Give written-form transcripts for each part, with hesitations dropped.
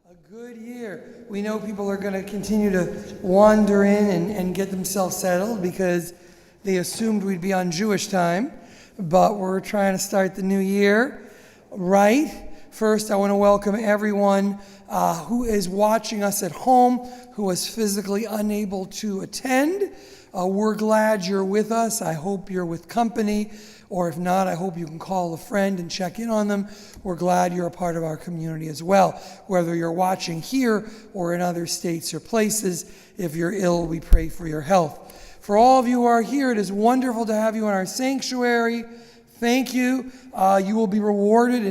A good year. We know people are going to continue to wander in and get themselves settled because they assumed we'd be on Jewish time, but we're trying to start the new year right. First, I want to welcome everyone who is watching us at home, who was physically unable to attend. We're glad you're with us. I hope you're with company, or if not, I hope you can call a friend and check in on them. We're glad you're a part of our community as well, whether you're watching here or in other states or places. If you're ill, we pray for your health. For all of you who are here, it is wonderful to have you in our sanctuary. Thank you. You will be rewarded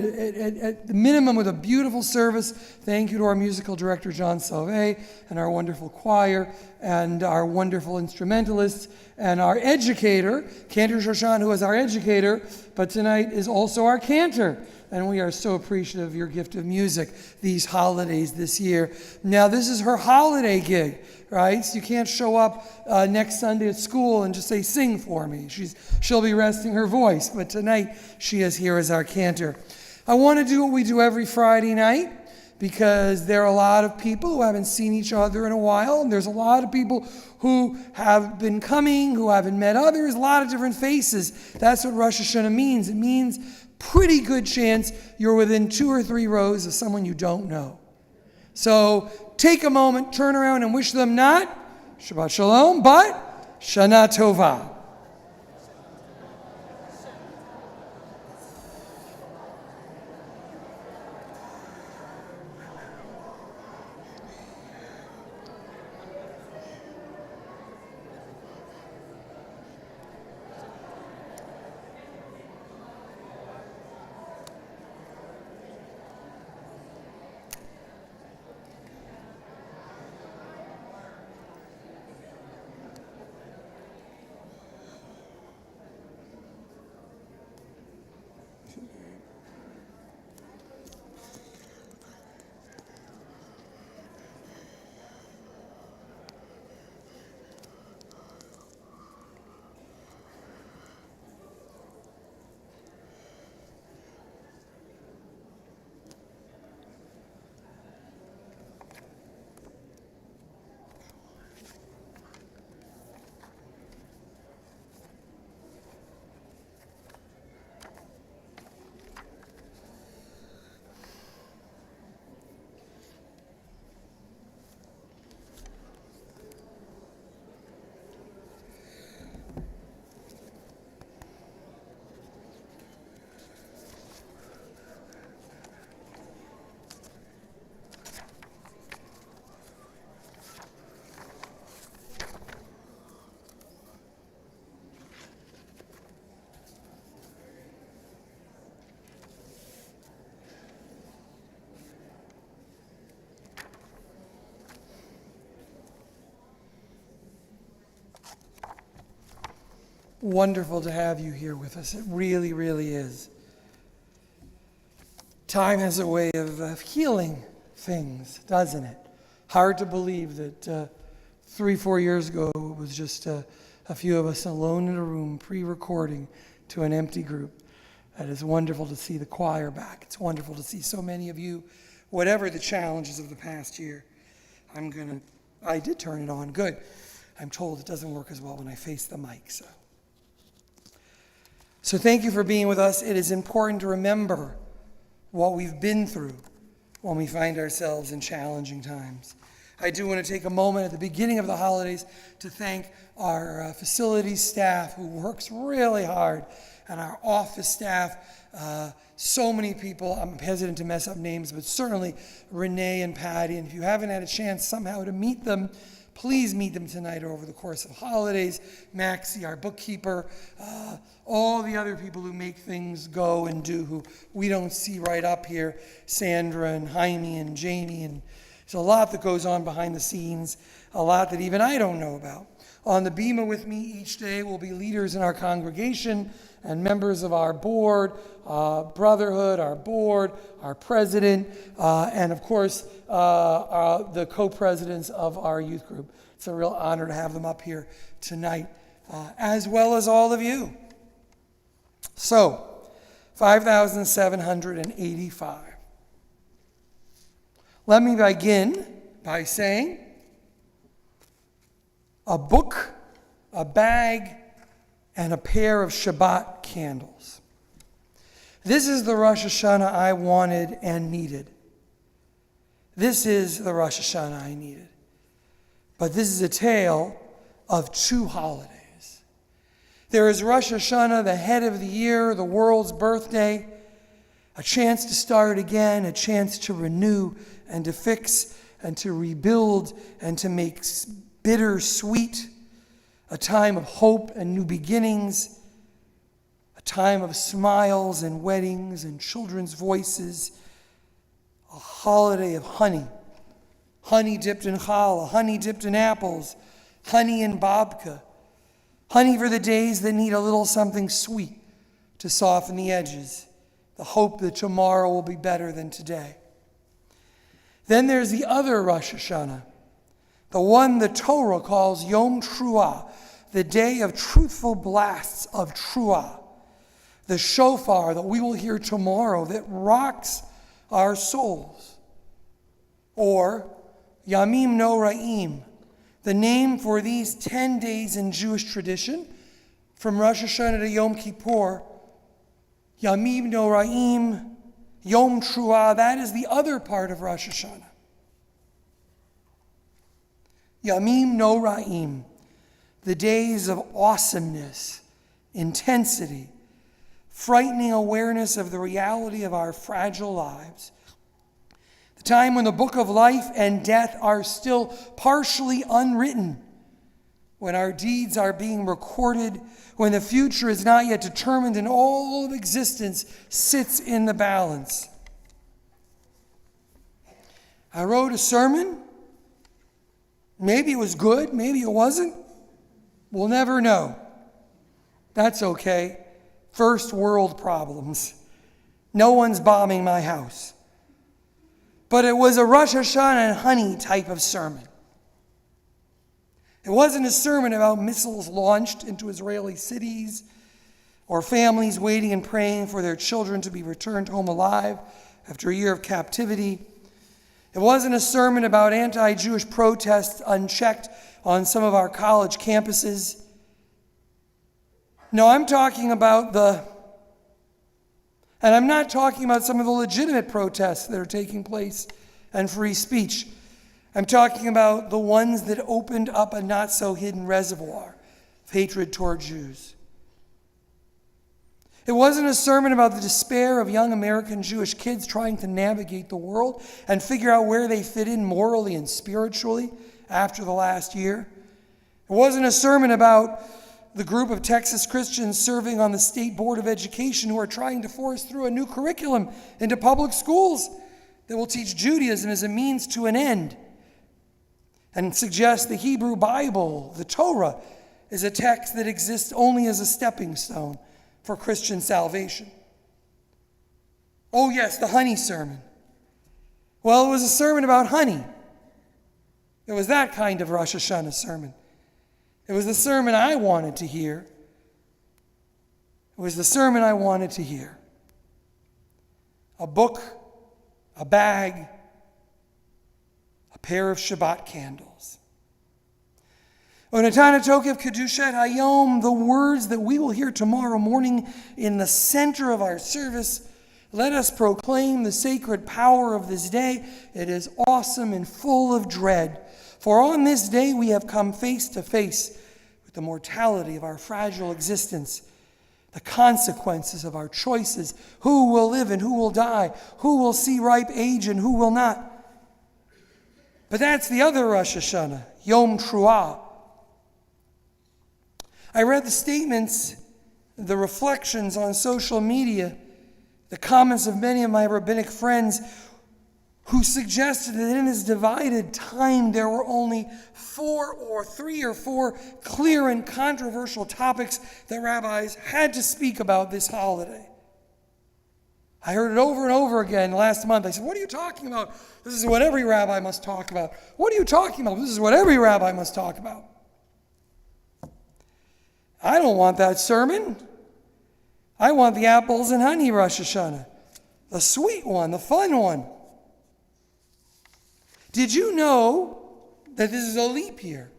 at the minimum with a beautiful service. Thank you to our musical director, John Salve, and our wonderful choir, and our wonderful instrumentalists, and our educator, Cantor Shoshan, who is our educator, but tonight is also our cantor. And we are so appreciative of your gift of music these holidays this year. Now, this is her holiday gig, right? So you can't show up next Sunday at school and just say, sing for me. She'll be resting her voice, but tonight she is here as our cantor. I want to do what we do every Friday night because there are a lot of people who haven't seen each other in a while, and there's a lot of people who have been coming, who haven't met others, a lot of different faces. That's what Rosh Hashanah means. It means pretty good chance you're within 2 or 3 rows of someone you don't know. So take a moment, turn around and wish them not Shabbat Shalom, but Shana Tova. Wonderful to have you here with us. It really, really is. Time has a way of healing things, doesn't it? Hard to believe that 3-4 years ago it was just a few of us alone in a room pre-recording to an empty group. It is wonderful to see the choir back. It's wonderful to see so many of you, whatever the challenges of the past year. I did turn it on. Good. I'm told it doesn't work as well when I face the mic, So thank you for being with us. It is important to remember what we've been through when we find ourselves in challenging times. I do want to take a moment at the beginning of the holidays to thank our facilities staff who works really hard, and our office staff. So many people, I'm hesitant to mess up names, but certainly Renee and Patty. And if you haven't had a chance somehow to meet them, please meet them tonight over the course of holidays. Maxie, our bookkeeper, all the other people who make things go and do, who we don't see right up here, Sandra and Jaime and Jamie. And there's a lot that goes on behind the scenes, a lot that even I don't know about. On the bima with me each day will be leaders in our congregation and members of our board, brotherhood, our board, our president, and of course, the co-presidents of our youth group. It's a real honor to have them up here tonight, as well as all of you. So, 5,785. Let me begin by saying a book, a bag, and a pair of Shabbat candles. This is the Rosh Hashanah I wanted and needed. This is the Rosh Hashanah I needed. But this is a tale of two holidays. There is Rosh Hashanah, the head of the year, the world's birthday, a chance to start again, a chance to renew and to fix and to rebuild and to make bitter sweet, a time of hope and new beginnings, a time of smiles and weddings and children's voices, a holiday of honey, honey dipped in challah, honey dipped in apples, honey in babka, honey for the days that need a little something sweet to soften the edges, the hope that tomorrow will be better than today. Then there's the other Rosh Hashanah, the one the Torah calls Yom Truah, the day of truthful blasts of Truah, the shofar that we will hear tomorrow that rocks our souls. Or Yamim Noraim, the name for these 10 days in Jewish tradition, from Rosh Hashanah to Yom Kippur. Yamim Noraim, Yom Truah, that is the other part of Rosh Hashanah. Yamim Noraim, the days of awesomeness, intensity, frightening awareness of the reality of our fragile lives. The time when the book of life and death are still partially unwritten, when our deeds are being recorded, when the future is not yet determined and all of existence sits in the balance. I wrote a sermon. Maybe it was good, maybe it wasn't. We'll never know. That's okay. First world problems. No one's bombing my house. But it was a Rosh Hashanah and honey type of sermon. It wasn't a sermon about missiles launched into Israeli cities or families waiting and praying for their children to be returned home alive after a year of captivity. It wasn't a sermon about anti-Jewish protests unchecked on some of our college campuses. No, I'm talking about and I'm not talking about some of the legitimate protests that are taking place and free speech. I'm talking about the ones that opened up a not-so-hidden reservoir of hatred toward Jews. It wasn't a sermon about the despair of young American Jewish kids trying to navigate the world and figure out where they fit in morally and spiritually after the last year. It wasn't a sermon about the group of Texas Christians serving on the State Board of Education who are trying to force through a new curriculum into public schools that will teach Judaism as a means to an end and suggest the Hebrew Bible, the Torah, is a text that exists only as a stepping stone for Christian salvation. Oh yes, the honey sermon. Well, it was a sermon about honey. It was that kind of Rosh Hashanah sermon. It was the sermon I wanted to hear. It was the sermon I wanted to hear. A book, a bag, a pair of Shabbat candles. Onatana Tokev Kedushat Hayom, the words that we will hear tomorrow morning in the center of our service. Let us proclaim the sacred power of this day. It is awesome and full of dread. For on this day we have come face to face with the mortality of our fragile existence, the consequences of our choices, who will live and who will die, who will see ripe age and who will not. But that's the other Rosh Hashanah, Yom Truah. I read the statements, the reflections on social media, the comments of many of my rabbinic friends who suggested that in this divided time there were only 3 or 4 clear and controversial topics that rabbis had to speak about this holiday. I heard it over and over again last month. I said, what are you talking about? This is what every rabbi must talk about. What are you talking about? This is what every rabbi must talk about. I don't want that sermon. I want the apples and honey Rosh Hashanah. The sweet one, the fun one. Did you know that this is a leap year?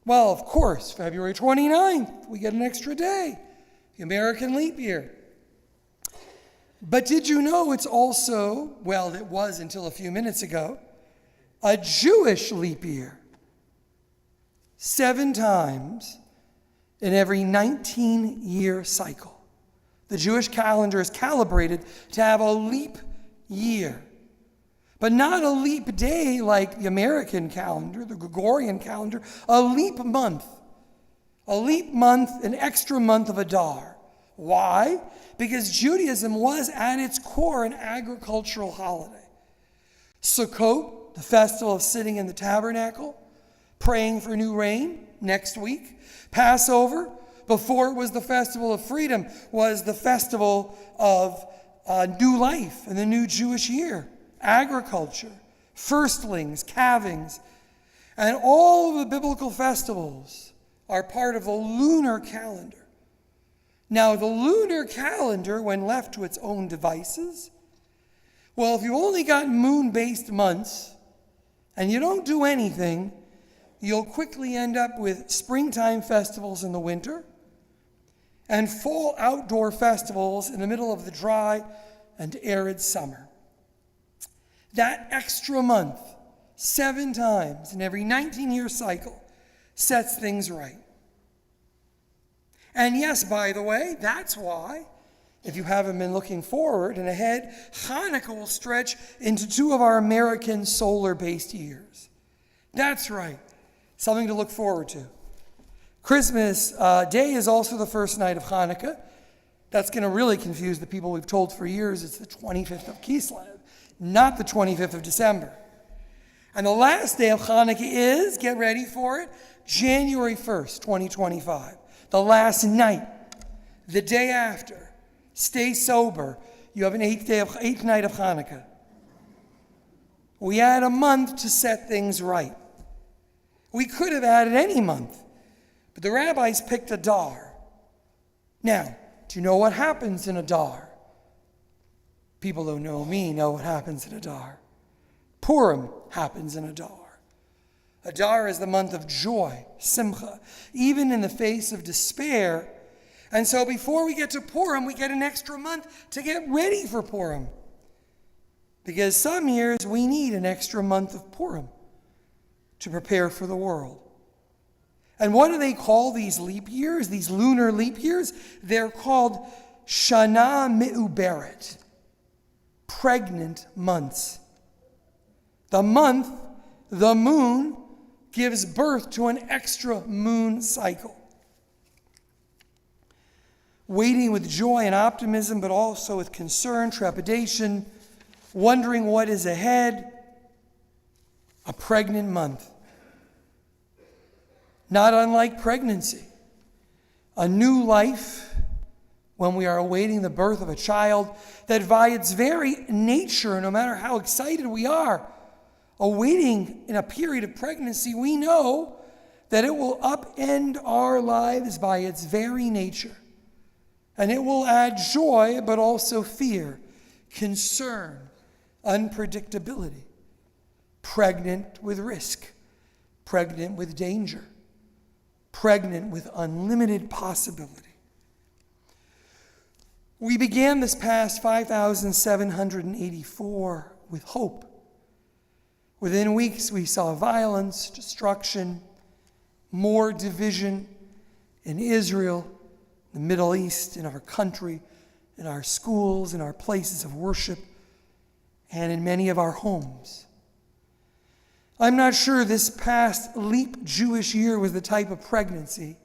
Well, of course, February 29th, we get an extra day, the American leap year. But did you know it's also, well, it was until a few minutes ago, a Jewish leap year? 7 times in every 19-year cycle. The Jewish calendar is calibrated to have a leap year. But not a leap day like the American calendar, the Gregorian calendar, a leap month. A leap month, an extra month of Adar. Why? Because Judaism was at its core an agricultural holiday. Sukkot, the festival of sitting in the tabernacle, praying for new rain next week. Passover, before it was the festival of freedom, was the festival of new life and the new Jewish year. Agriculture, firstlings, calvings, and all of the biblical festivals are part of the lunar calendar. Now, the lunar calendar, when left to its own devices, well, if you only got moon-based months and you don't do anything, you'll quickly end up with springtime festivals in the winter and fall outdoor festivals in the middle of the dry and arid summer. That extra month, 7 times in every 19-year cycle, sets things right. And yes, by the way, that's why, if you haven't been looking forward and ahead, Hanukkah will stretch into 2 of our American solar-based years. That's right. Something to look forward to. Christmas Day is also the first night of Hanukkah. That's going to really confuse the people we've told for years it's the 25th of Kislev, not the 25th of December. And the last day of Hanukkah is, get ready for it, January 1st, 2025. The last night, the day after. Stay sober. You have an 8th night of Hanukkah. We had a month to set things right. We could have added any month, but the rabbis picked Adar. Now, do you know what happens in Adar? People who know me know what happens in Adar. Purim happens in Adar. Adar is the month of joy, simcha, even in the face of despair. And so before we get to Purim, we get an extra month to get ready for Purim. Because some years we need an extra month of Purim to prepare for the world. And what do they call these leap years, these lunar leap years? They're called Shana Me'uberet, pregnant months. The month, the moon, gives birth to an extra moon cycle. Waiting with joy and optimism, but also with concern, trepidation, wondering what is ahead. A pregnant month. Not unlike pregnancy. A new life when we are awaiting the birth of a child that by its very nature, no matter how excited we are, awaiting in a period of pregnancy, we know that it will upend our lives by its very nature. And it will add joy, but also fear, concern, unpredictability. Pregnant with risk, pregnant with danger, pregnant with unlimited possibility. We began this past 5,784 with hope. Within weeks, we saw violence, destruction, more division in Israel, the Middle East, in our country, in our schools, in our places of worship, and in many of our homes. I'm not sure this past leap Jewish year was the type of pregnancy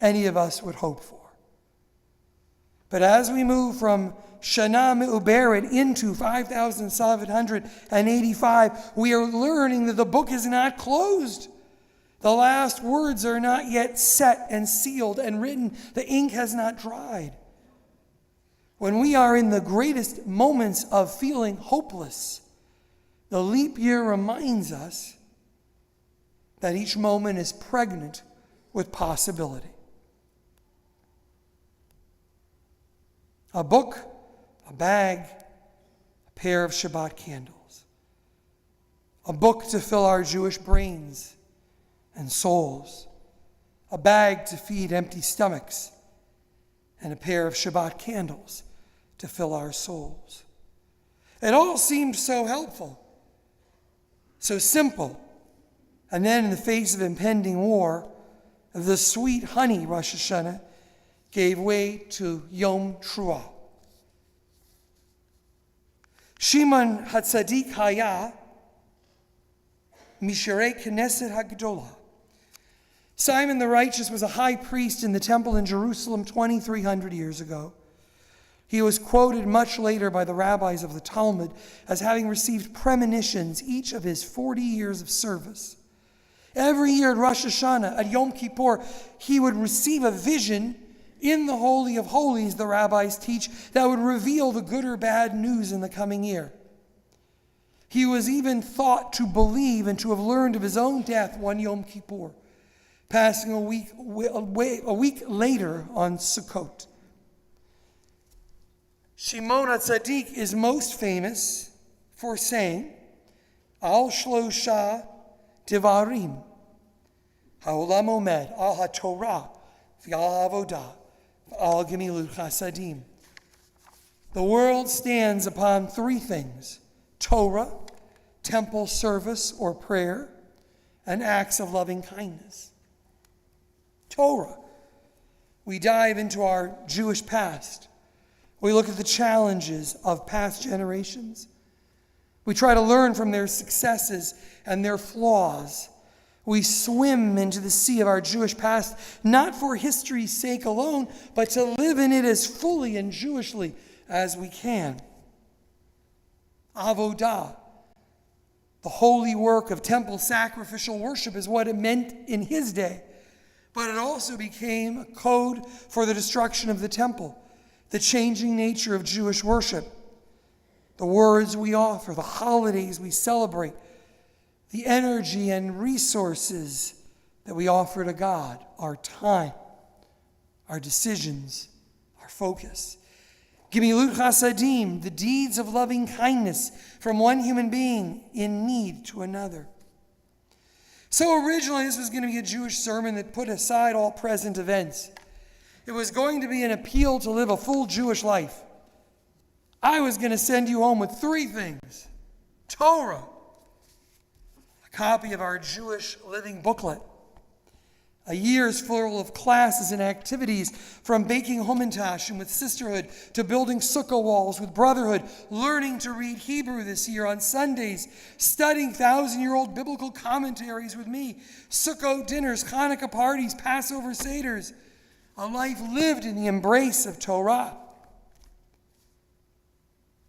any of us would hope for. But as we move from Shana Me'uberet into 5,785, we are learning that the book is not closed. The last words are not yet set and sealed and written. The ink has not dried. When we are in the greatest moments of feeling hopeless, the leap year reminds us that each moment is pregnant with possibility. A book, a bag, a pair of Shabbat candles. a book to fill our Jewish brains and souls, a bag to feed empty stomachs, and a pair of Shabbat candles to fill our souls. It all seemed so helpful, so simple. And then in the face of impending war, the sweet honey Rosh Hashanah gave way to Yom Truah. Shimon Hatzadik Haya, Misharei Knesset HaGdolah. Simon the Righteous was a high priest in the temple in Jerusalem 2,300 years ago. He was quoted much later by the rabbis of the Talmud as having received premonitions each of his 40 years of service. Every year at Rosh Hashanah, at Yom Kippur, he would receive a vision in the Holy of Holies, the rabbis teach, that would reveal the good or bad news in the coming year. He was even thought to believe and to have learned of his own death one Yom Kippur, passing a week later on Sukkot. Shimon HaTzadik is most famous for saying, Al Shlosha Devarim, Ha'olam Omed, Al HaTorah, V'al Avodah, V'al Gemilut Chasadim. The world stands upon three things: Torah, temple service or prayer, and acts of loving kindness. Torah. We dive into our Jewish past. We look at the challenges of past generations. We try to learn from their successes and their flaws. We swim into the sea of our Jewish past, not for history's sake alone, but to live in it as fully and Jewishly as we can. Avodah, the holy work of temple sacrificial worship, is what it meant in his day. But it also became a code for the destruction of the temple, the changing nature of Jewish worship, the words we offer, the holidays we celebrate, the energy and resources that we offer to God, our time, our decisions, our focus. Gemilut Chasadim, the deeds of loving kindness from one human being in need to another. So originally this was going to be a Jewish sermon that put aside all present events. It was going to be an appeal to live a full Jewish life. I was going to send you home with three things: Torah, a copy of our Jewish living booklet, a year's full of classes and activities, from baking Hamantash with sisterhood to building sukkah walls with brotherhood, learning to read Hebrew this year on Sundays, studying 1,000-year-old biblical commentaries with me, sukkah dinners, Hanukkah parties, Passover seders, a life lived in the embrace of Torah.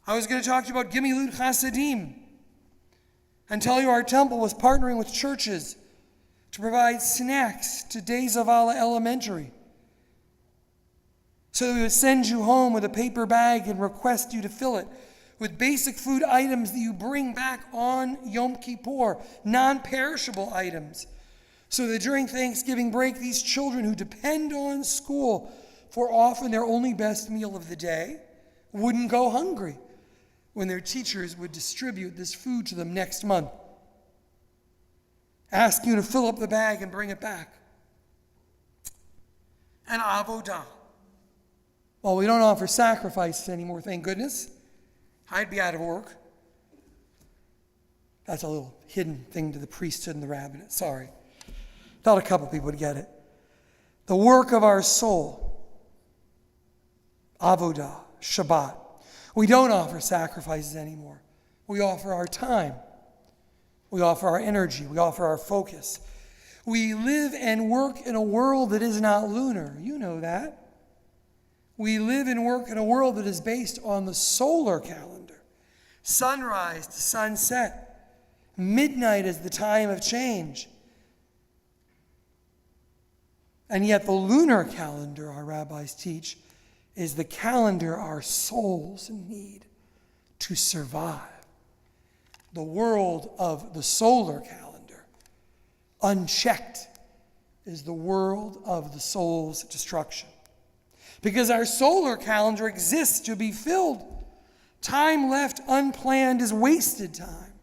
I was going to talk to you about Gemilut Chasadim and tell you our temple was partnering with churches to provide snacks to Days of Allah Elementary, so that we would send you home with a paper bag and request you to fill it with basic food items that you bring back on Yom Kippur, non-perishable items, so that during Thanksgiving break, these children who depend on school for often their only best meal of the day wouldn't go hungry when their teachers would distribute this food to them next month. Ask you to fill up the bag and bring it back. And avodah. Well, we don't offer sacrifices anymore, thank goodness. I'd be out of work. That's a little hidden thing to the priesthood and the rabbinate. Sorry. Thought a couple people would get it. The work of our soul. Avodah, Shabbat. We don't offer sacrifices anymore. We offer our time. We offer our energy. We offer our focus. We live and work in a world that is not lunar. You know that. We live and work in a world that is based on the solar calendar. Sunrise to sunset. Midnight is the time of change. And yet the lunar calendar, our rabbis teach, is the calendar our souls need to survive. The world of the solar calendar, unchecked, is the world of the soul's destruction. Because our solar calendar exists to be filled. Time left unplanned is wasted time.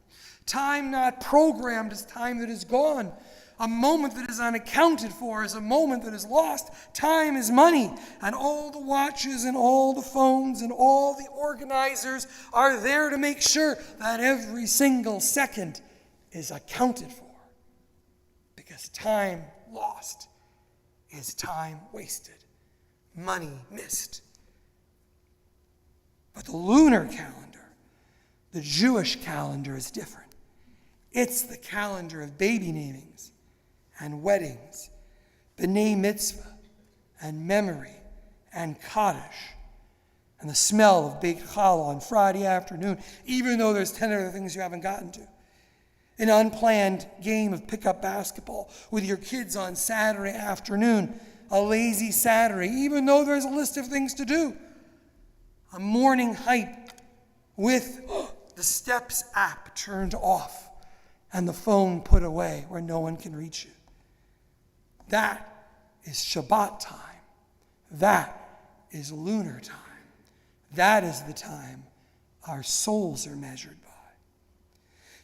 Time not programmed is time that is gone. A moment that is unaccounted for is a moment that is lost. Time is money, and all the watches and all the phones and all the organizers are there to make sure that every single second is accounted for. Because time lost is time wasted, money missed. But the lunar calendar, the Jewish calendar, is different. It's the calendar of baby namings and weddings, b'nai mitzvah and memory and kaddish, and the smell of baked challah on Friday afternoon, even though there's 10 other things you haven't gotten to. An unplanned game of pickup basketball with your kids on Saturday afternoon, a lazy Saturday, even though there's a list of things to do. A morning hike with the Steps app turned off and the phone put away where no one can reach you. That is Shabbat time. That is lunar time. That is the time our souls are measured by.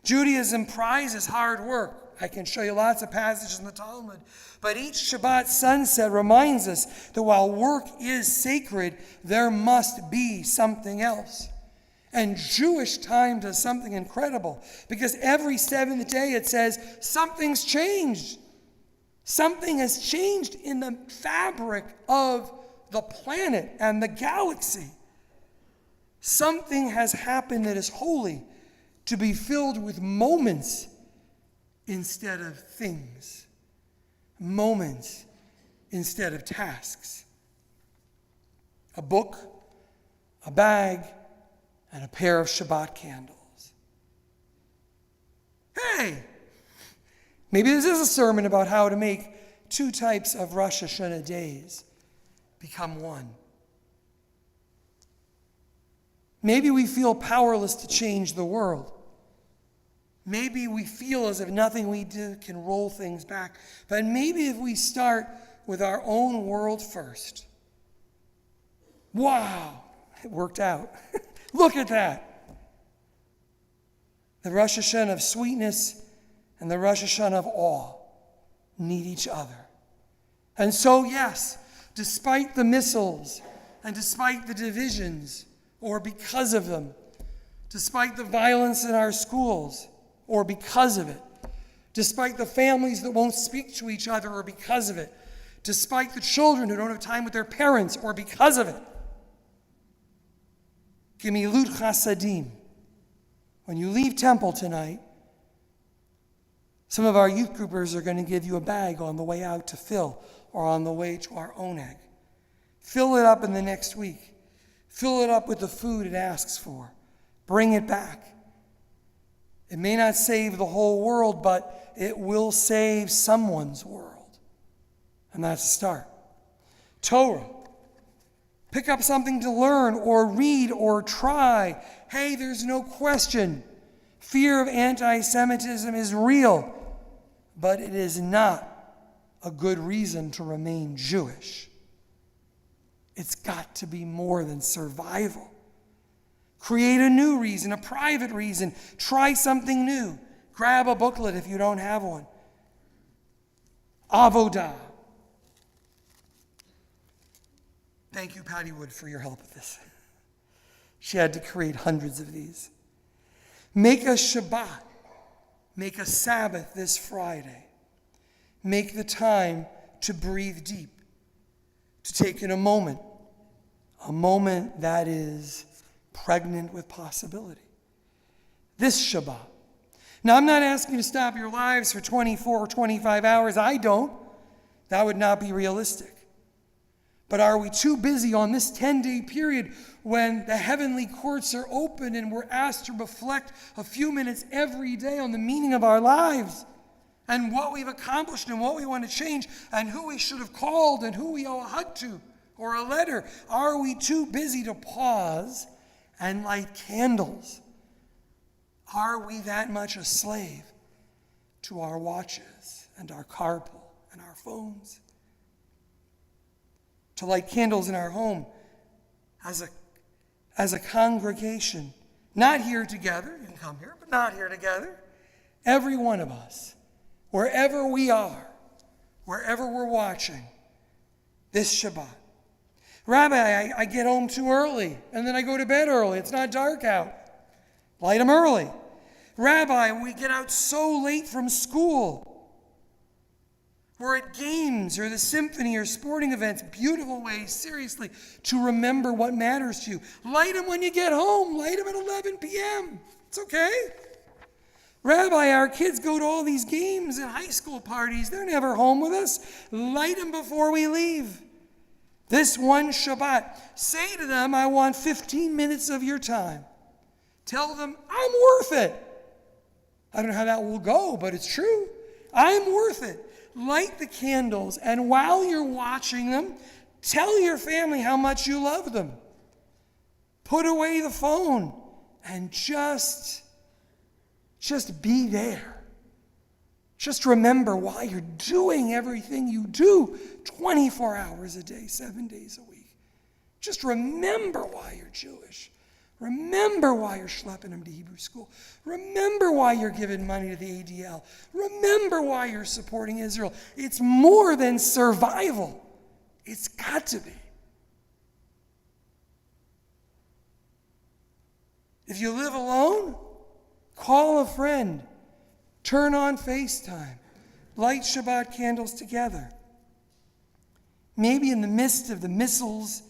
Judaism prizes hard work. I can show you lots of passages in the Talmud. But each Shabbat sunset reminds us that while work is sacred, there must be something else. And Jewish time does something incredible, because every seventh day it says, something's changed. Something has changed in the fabric of the planet and the galaxy. Something has happened that is holy, to be filled with moments instead of things. Moments instead of tasks. A book, a bag, and a pair of Shabbat candles. Hey! Maybe this is a sermon about how to make two types of Rosh Hashanah days become one. Maybe we feel powerless to change the world. Maybe we feel as if nothing we do can roll things back. But maybe if we start with our own world first. Wow, it worked out. Look at that. The Rosh Hashanah of sweetness and the Rosh Hashanah of awe need each other. And so, yes, despite the missiles and despite the divisions, or because of them, despite the violence in our schools, or because of it, despite the families that won't speak to each other, or because of it, despite the children who don't have time with their parents, or because of it, Gemilut Chasadim. When you leave temple tonight, some of our youth groupers are going to give you a bag on the way out to fill, or on the way to our own egg. Fill it up in the next week. Fill it up with the food it asks for. Bring it back. It may not save the whole world, but it will save someone's world. And that's a start. Torah. Pick up something to learn or read or try. Hey, there's no question. Fear of anti-Semitism is real, but it is not a good reason to remain Jewish. It's got to be more than survival. Create a new reason, a private reason. Try something new. Grab a booklet if you don't have one. Avodah. Thank you, Patty Wood, for your help with this. She had to create hundreds of these. Make a Shabbat. Make a Sabbath this Friday. Make the time to breathe deep, to take in a moment that is pregnant with possibility. This Shabbat. Now, I'm not asking you to stop your lives for 24 or 25 hours. I don't. That would not be realistic. But are we too busy on this 10-day period when the heavenly courts are open and we're asked to reflect a few minutes every day on the meaning of our lives and what we've accomplished and what we want to change and who we should have called and who we owe a hug to or a letter? Are we too busy to pause and light candles? Are we that much a slave to our watches and our carpool and our phones? To light candles in our home as a congregation, not here together, you can come here, but not here together, every one of us, wherever we are, wherever we're watching, this Shabbat. Rabbi, I get home too early, and then I go to bed early. It's not dark out. Light them early. Rabbi, we get out so late from school. We're at games or the symphony or sporting events, beautiful ways, seriously, to remember what matters to you. Light them when you get home. Light them at 11 p.m. It's okay. Rabbi, our kids go to all these games and high school parties. They're never home with us. Light them before we leave. This one Shabbat, say to them, I want 15 minutes of your time. Tell them, I'm worth it. I don't know how that will go, but it's true. I'm worth it. Light the candles, and while you're watching them, tell your family how much you love them. Put away the phone and just be there. Just remember why you're doing everything you do 24 hours a day, 7 days a week. Just remember why you're Jewish. Remember why you're schlepping them to Hebrew school. Remember why you're giving money to the ADL. Remember why you're supporting Israel. It's more than survival. It's got to be. If you live alone, call a friend. Turn on FaceTime. Light Shabbat candles together. Maybe in the midst of the missiles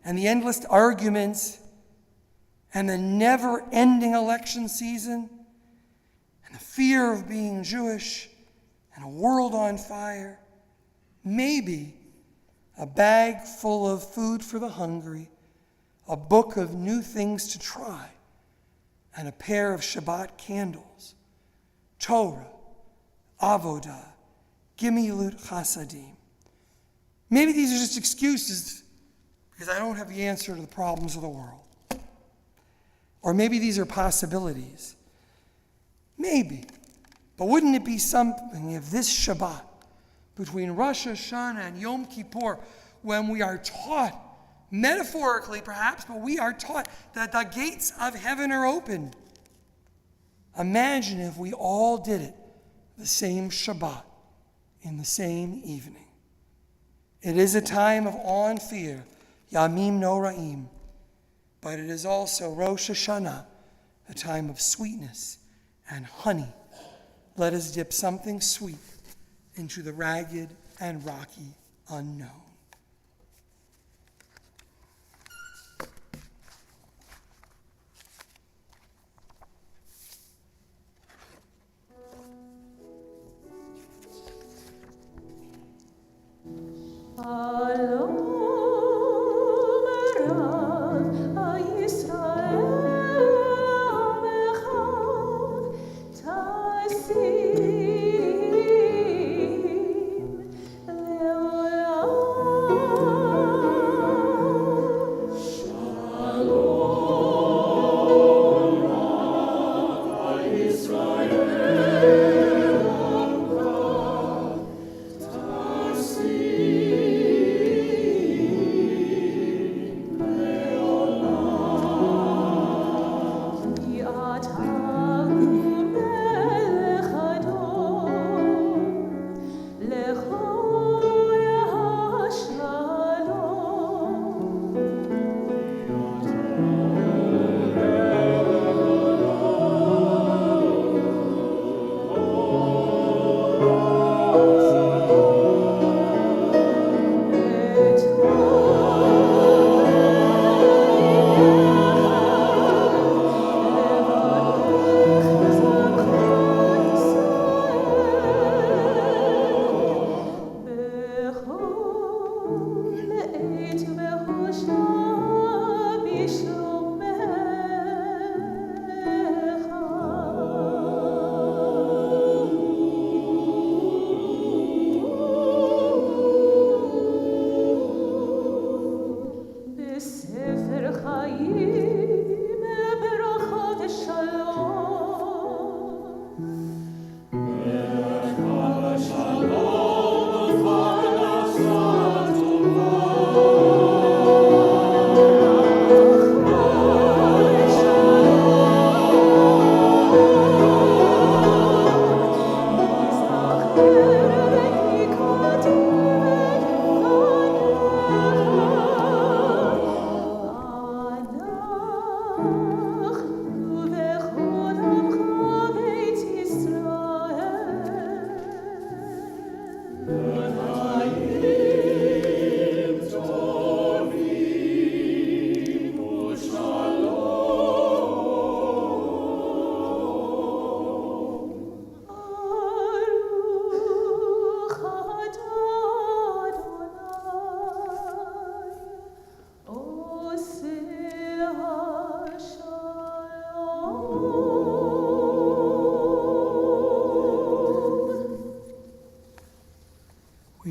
and the endless arguments and the never-ending election season and the fear of being Jewish and a world on fire, maybe a bag full of food for the hungry, a book of new things to try, and a pair of Shabbat candles, Torah, Avodah, Gimilut Chasadim. Maybe these are just excuses because I don't have the answer to the problems of the world. Or maybe these are possibilities. Maybe. But wouldn't it be something if this Shabbat, between Rosh Hashanah and Yom Kippur, when we are taught, metaphorically perhaps, but we are taught that the gates of heaven are open. Imagine if we all did it the same Shabbat, in the same evening. It is a time of awe and fear, Yamim Noraim. But it is also Rosh Hashanah, a time of sweetness and honey. Let us dip something sweet into the ragged and rocky unknown. Oh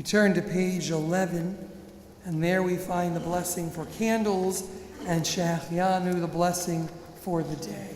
turn to page 11, and there we find the blessing for candles and Shechianu, the blessing for the day.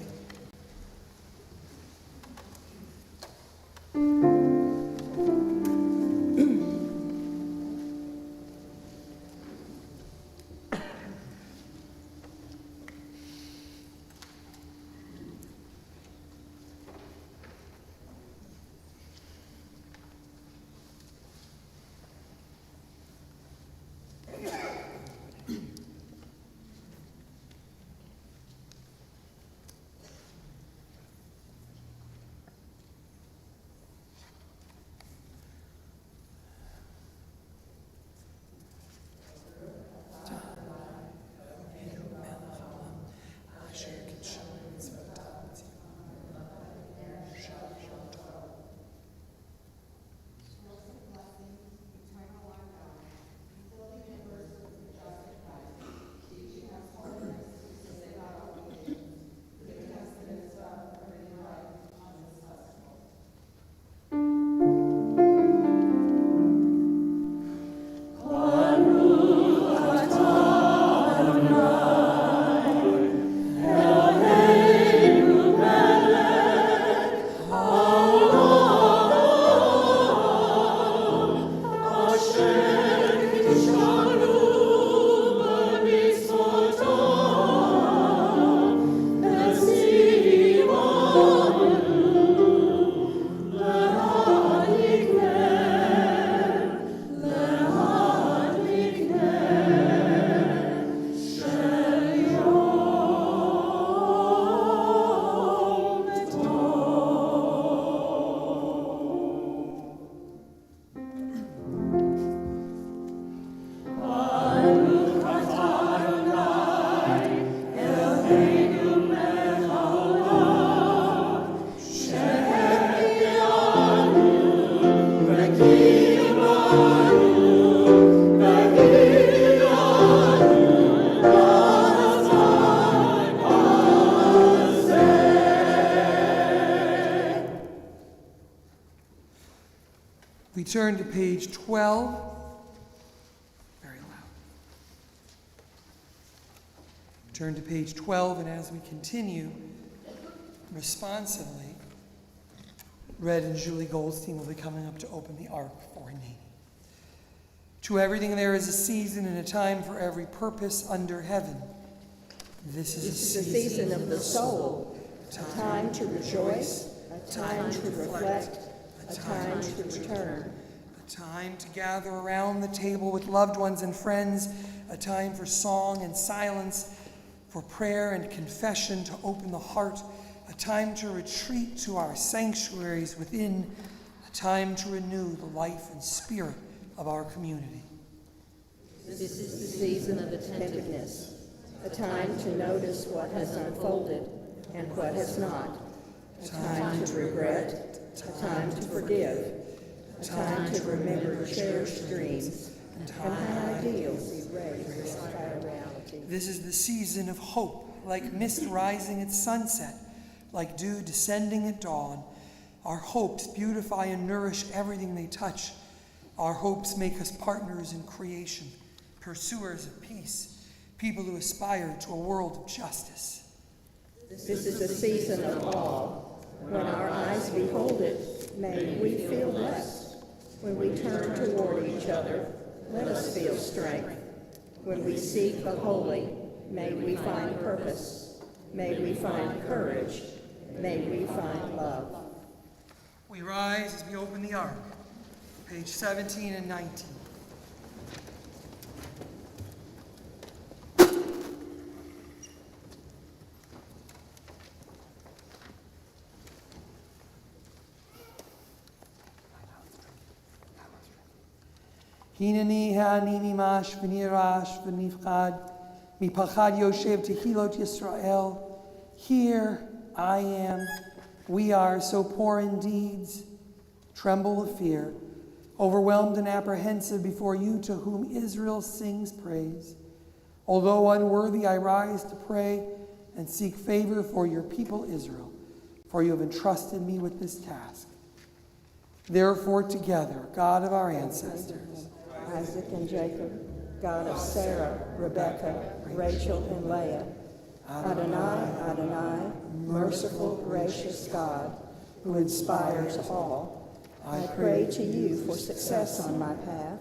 We turn to page 12. Very loud. Turn to page 12, and as we continue, responsively, Red and Julie Goldstein will be coming up to open the ark for Nate. To everything there is a season and a time for every purpose under heaven. This is a season of the soul, a time to rejoice, a time to reflect, a time to return. A time to gather around the table with loved ones and friends, a time for song and silence, for prayer and confession to open the heart, a time to retreat to our sanctuaries within, a time to renew the life and spirit of our community. This is the season of attentiveness, a time to notice what has unfolded and what has not, a time to regret, a time to forgive, a time to remember cherished dreams and high ideals erased by our reality. This is the season of hope, like mist rising at sunset, like dew descending at dawn. Our hopes beautify and nourish everything they touch. Our hopes make us partners in creation, pursuers of peace, people who aspire to a world of justice. This is a season of awe. When our eyes behold it, may we feel blessed. When we turn toward each other, let us feel strength. When we seek the holy, may we find purpose. May we find courage. May we find love. We rise as we open the ark, page 17 and 19. Hineni ha'ani mash v'nirash v'nifchad mipachad yoshev tehilot Yisrael. Here I am. We are so poor in deeds, tremble of fear, overwhelmed and apprehensive before you to whom Israel sings praise. Although unworthy, I rise to pray and seek favor for your people Israel, for you have entrusted me with this task. Therefore together, God of our ancestors, Isaac and Jacob, God of Sarah, Rebekah, Rachel, and Leah, Adonai, Adonai, merciful, gracious God, who inspires all, I pray to you for success on my path.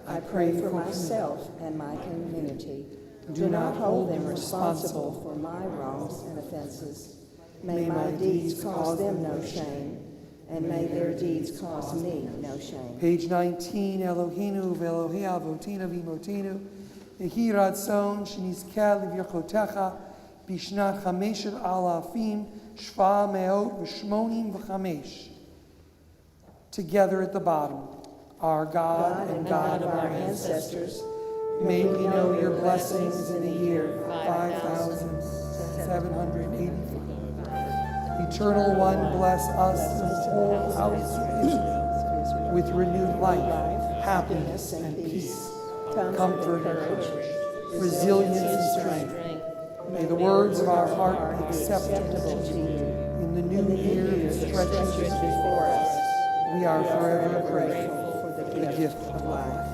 I pray for myself and my community. Do not hold them responsible for my wrongs and offenses. May my deeds cause them no shame, and may their deeds cause me no shame. Page 19, Eloheinu v'Elohei Avotinu v'Imotenu, Yehi Ratzon shenizkeh l'virchotecha bishnat chameshet alafim shva meot v'shmonim v'chamesh. Together at the bottom, our God and God of our ancestors, may we know your blessings in the year 5785. Eternal One, bless us and the whole house of Israel with renewed life, happiness, and peace, comfort and courage, resilience and strength. May the words of our heart be acceptable to you in the new year that stretches before us. We are forever grateful for the gift of life.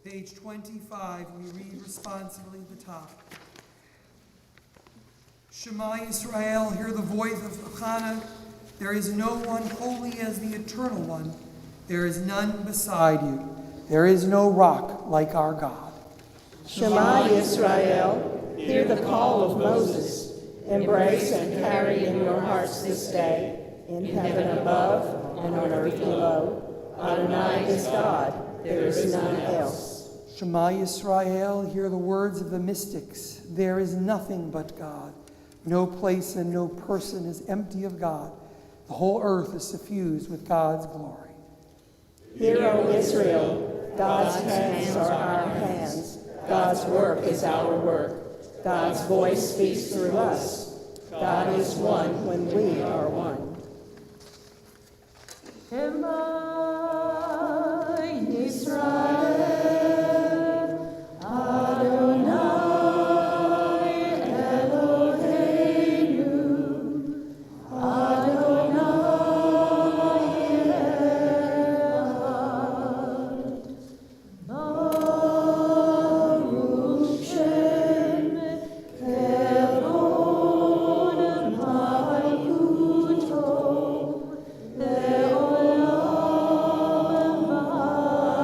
Page 25, we read responsively at the top. Shema Yisrael, hear the voice of Chana. There is no one holy as the Eternal One. There is none beside you. There is no rock like our God. Shema Yisrael, hear the call of Moses. Embrace and carry in your hearts this day, in heaven above and on earth below. Adonai is God, there is none else. Shema Yisrael, hear the words of the mystics. There is nothing but God. No place and no person is empty of God. The whole earth is suffused with God's glory. Hear, O Israel, God's hands are our hands. God's work is our work. God's voice speaks through us. God is one when we are one. Shema Yisrael, Adonai Eloheinu, Adonai Echad, Baruch Shem Kevod Malkuto Le'olam Va'ed.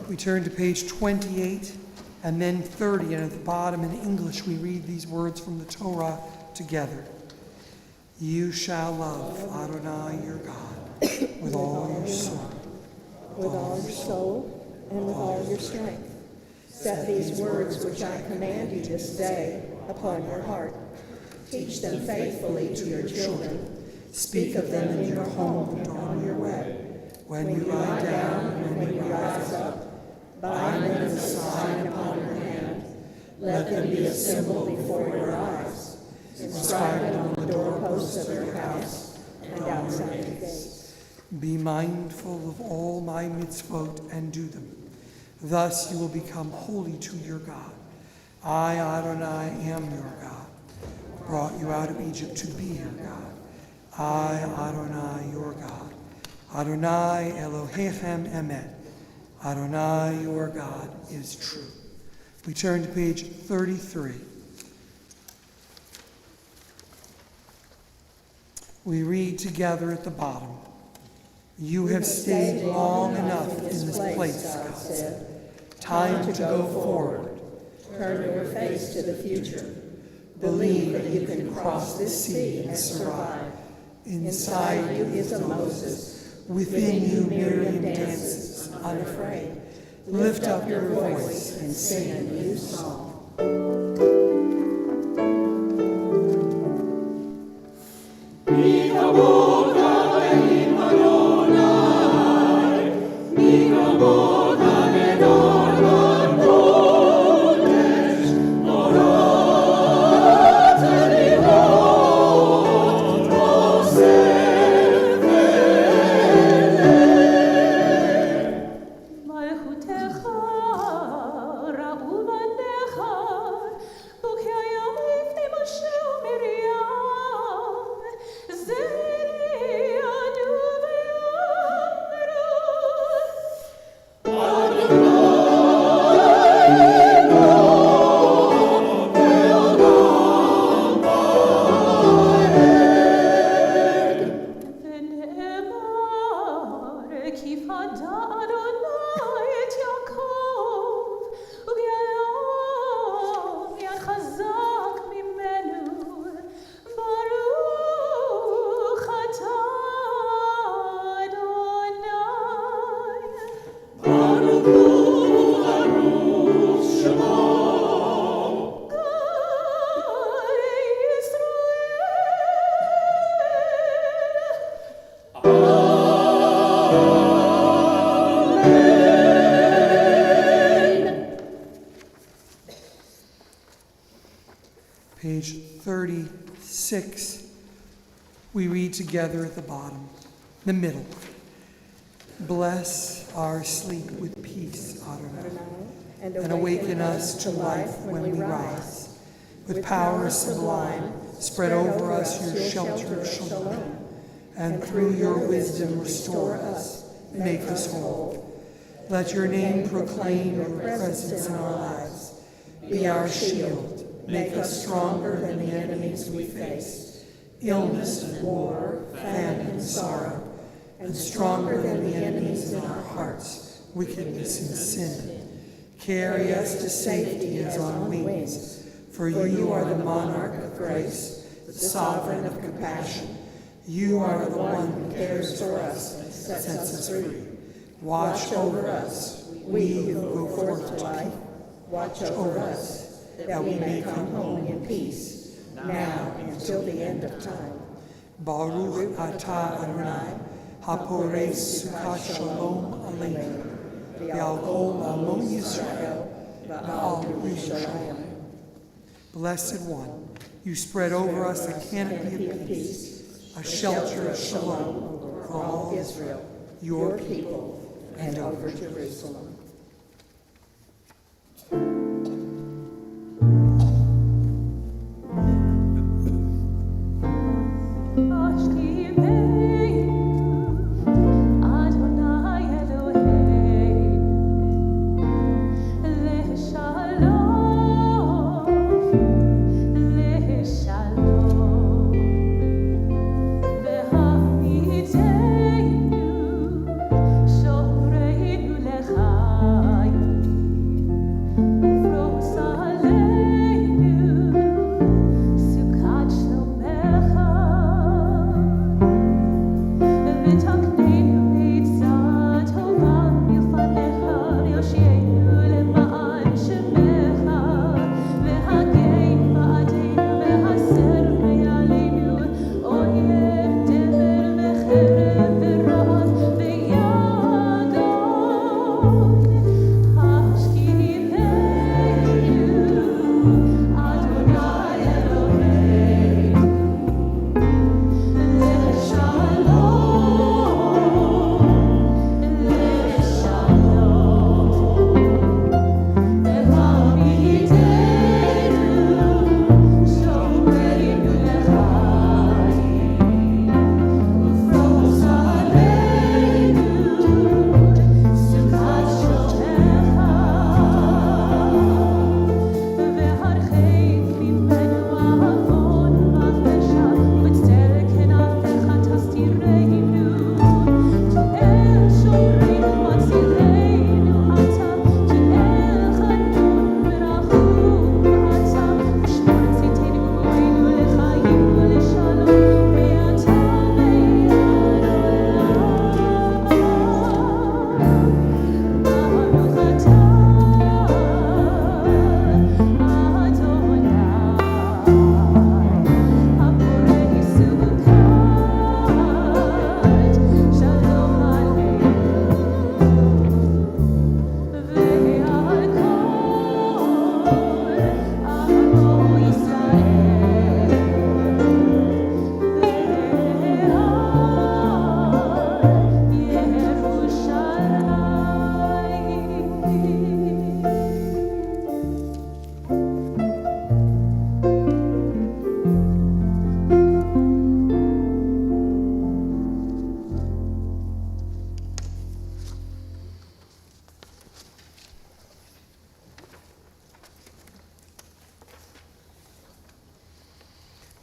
We turn to page 28 and then 30, and at the bottom in English we read these words from the Torah together. You shall love Adonai your God with all your soul. With all your soul and with all your strength. Set these words which I command you this day upon your heart. Teach them faithfully to your children. Speak of them in your home and on your way. When you lie down and when you rise up, bind them as a sign upon your hand. Let them be a symbol before your eyes. Inscribe them on the doorposts of your house and outside your gates. Be mindful of all my mitzvot and do them. Thus you will become holy to your God. I, Adonai, am your God. Brought you out of Egypt to be your God. I, Adonai, your God. Adonai Elohechem Emet. Adonai, your God, is true. We turn to page 33. We read together at the bottom. You have stayed long enough in this place, God said. Time to go forward. Turn your face to the future. Believe that you can cross this sea and survive. Inside you is a Moses. Within you Miriam dances, unafraid. Lift up your voice and sing a new song. Page 36, we read together at the bottom, the middle. Bless our sleep with peace, Adonai, and awaken us to life when we rise. With power sublime, spread over us your shelter of shalom, and through your wisdom restore us, make us whole. Let your name proclaim your presence in our lives. Be our shield. Make us stronger than the enemies we face. illness and war, famine and sorrow, and stronger than the enemies in our hearts, wickedness and sin. Carry us to safety as on wings, for you are the monarch of grace, the sovereign of compassion. You are the one who cares for us and sets us free. Watch over us, we who go forth to life. Watch over us, that we may come home in peace, now and till the end of time. Baruch atah Adonai, haporei sukkot shalom aleinu, v'al kol amon Yisrael, v'al Yerushalayim. Blessed One, you spread over us a canopy of peace, a shelter of shalom over all Israel, your people, and over Jerusalem.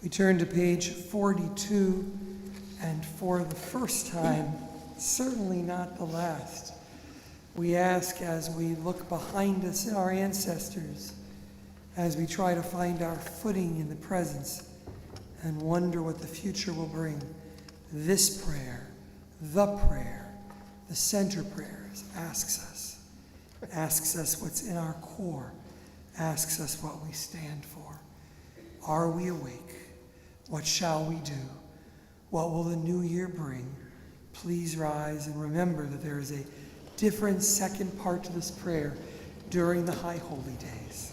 We turn to page 42, and for the first time, certainly not the last, we ask as we look behind us in our ancestors, as we try to find our footing in the presence and wonder what the future will bring, this prayer, the center prayers, asks us what's in our core, asks us what we stand for. Are we awake? What shall we do? What will the new year bring? Please rise and remember that there is a different second part to this prayer during the High Holy Days.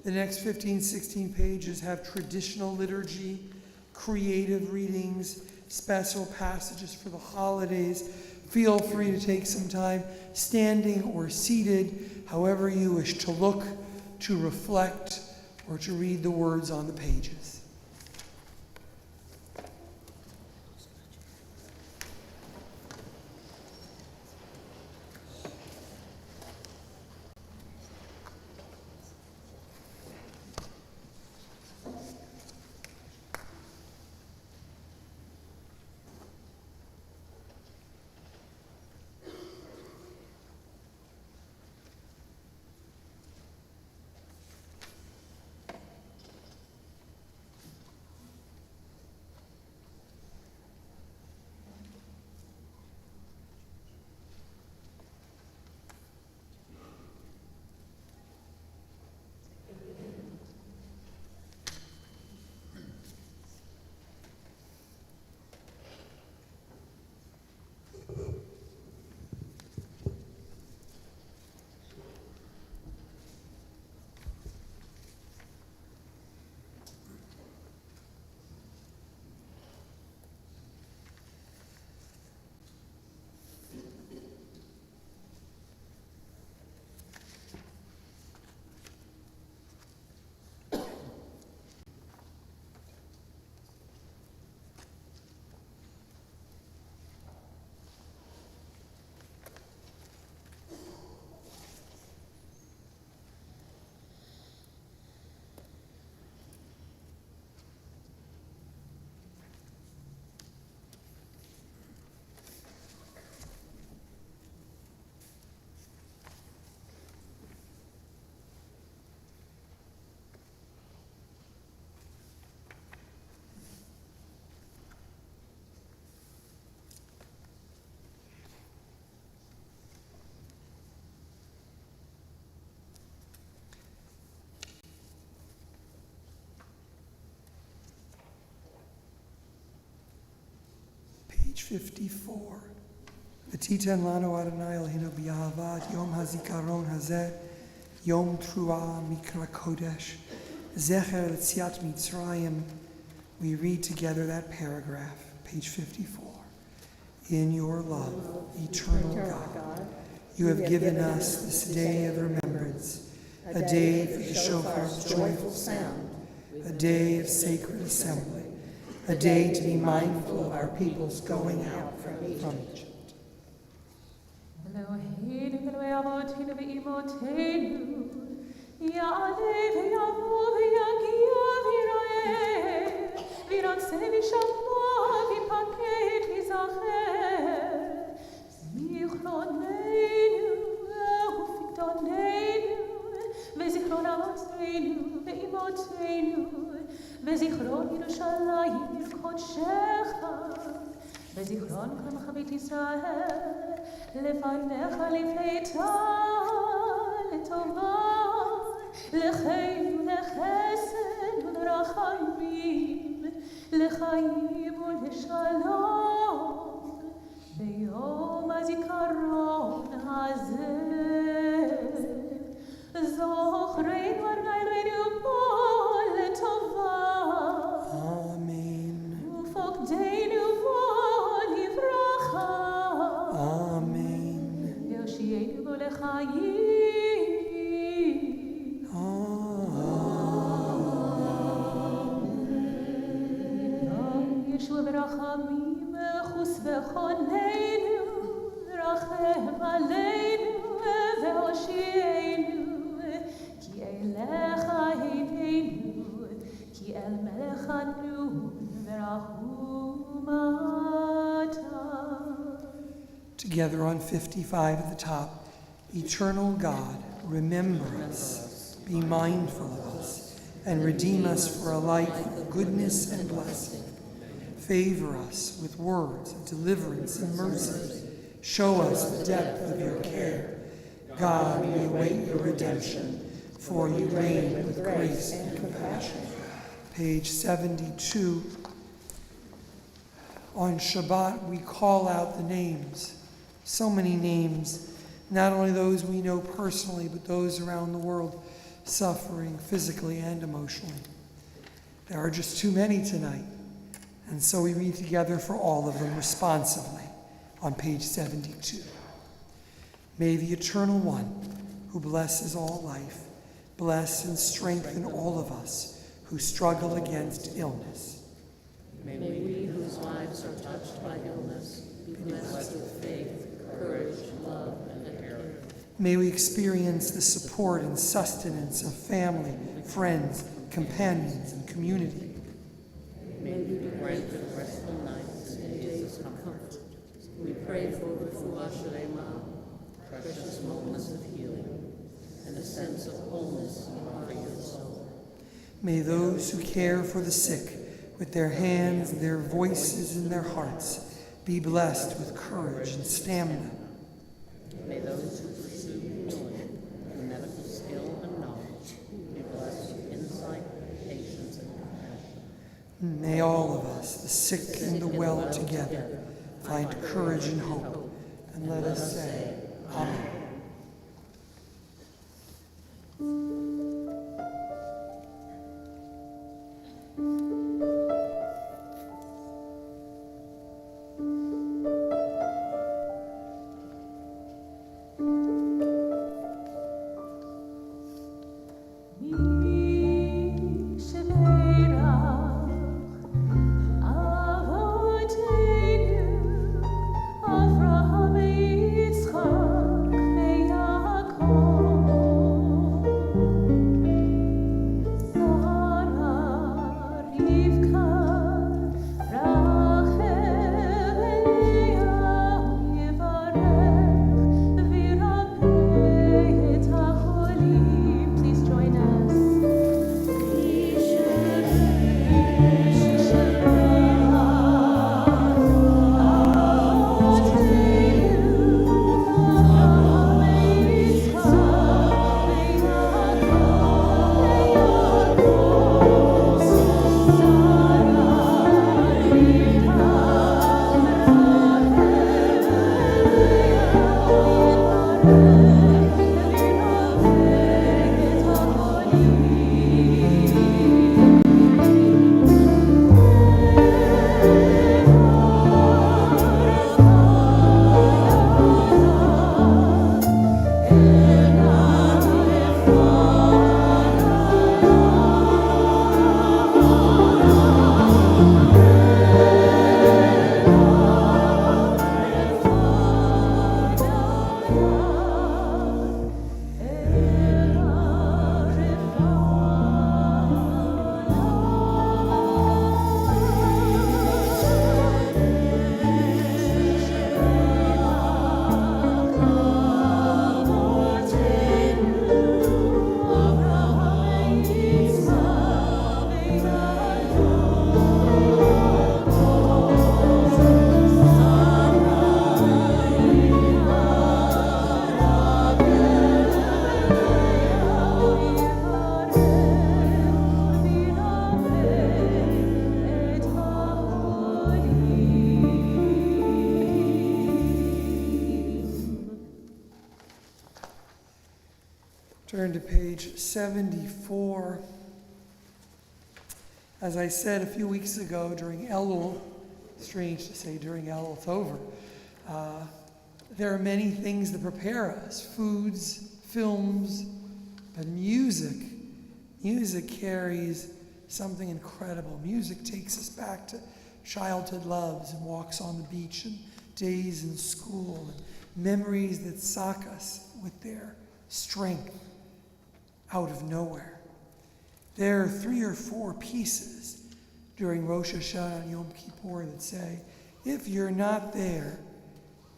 The next 15, 16 pages have traditional liturgy, creative readings, special passages for the holidays. Feel free to take some time, standing or seated, however you wish to look, to reflect, or to read the words on the pages. 54. V'titen lanu Adonai Eloheinu b'ahavat yom hazikaron hazeh yom truah mikra kodesh zecher l'tziat Mitzrayim. We read together that paragraph, page 54. In your love, eternal God, you have given us this day of remembrance, a day for the shofar's joyful sound, a day of sacred assembly, a day to be mindful of our people's going out from Egypt. וזיכרון ארצנו ואימותינו, וזיכרון ירושלים בקודשך, וזיכרון כל מחבית ישראל, לפניך לפליטה, לטובה, לחיים ולחסד ולרחמים, לחיים ולשלום, ביום הזיכרון הזה. זוכרנו ארננו פה לטובה. Amen. ופוקדנו בו לברכה. Amen. והושיענו בו לחיים. Amen. ישוע ברחמים וחוס וחוננו, רחם עלינו והושיענו. כי אליך הננו, כי אל מלכנו ורחומתה. Together on 55 at the top. Eternal God, remember us, be mindful of us, and redeem us for a life of goodness and blessing. Favor us with words of deliverance and mercy. Show us the depth of your care. God, we await your redemption, for you reign with grace and compassion. Page 72. On Shabbat, we call out the names. So many names, not only those we know personally, but those around the world suffering physically and emotionally. There are just too many tonight, and so we read together for all of them responsively on page 72. May the Eternal One, who blesses all life, bless and strengthen all of us who struggle against illness. May we whose lives are touched by illness be blessed with faith, courage, love, and care. May we experience the support and sustenance of family, friends, companions, and community. May we be granted restful nights and days of comfort. We pray for refuah shlema, precious moments of healing, and a sense of wholeness in body and soul. May those who care for the sick with their hands, their voices, and their hearts be blessed with courage and stamina. May those who pursue healing and medical skill and knowledge be blessed with insight, patience, and compassion. May all of us, the sick and the well together, find courage and hope. And let us say, Amen. Avraham, Yitzchak, Turn to page 74. As I said a few weeks ago during Elul, strange to say during Elul, it's over, there are many things that prepare us, foods, films, but music carries something incredible. Music takes us back to childhood loves and walks on the beach and days in school and memories that sock us with their strength out of nowhere. There are 3 or 4 pieces during Rosh Hashanah and Yom Kippur that say, if you're not there,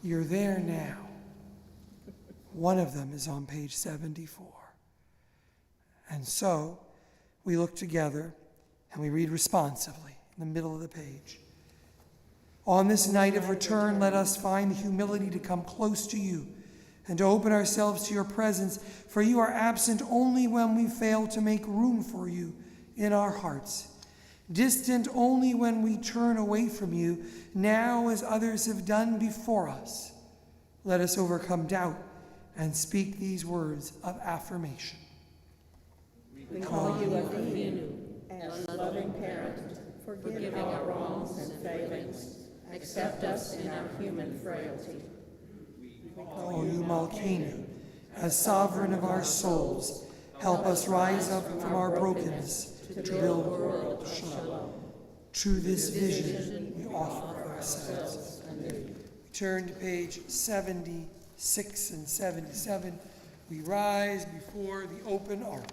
you're there now. One of them is on page 74. And so we look together and we read responsively in the middle of the page. On this night of return, let us find the humility to come close to you and to open ourselves to your presence, for you are absent only when we fail to make room for you in our hearts, distant only when we turn away from you, now as others have done before us. Let us overcome doubt and speak these words of affirmation. We call you Avinu, as loving parent, forgive our wrongs and failings, accept us in our human frailty. We call you Malkeinu, as sovereign of our souls, help us rise up from our brokenness to build a world of shalom. To this vision we offer ourselves. We turn to page 76 and 77. We rise before the open ark.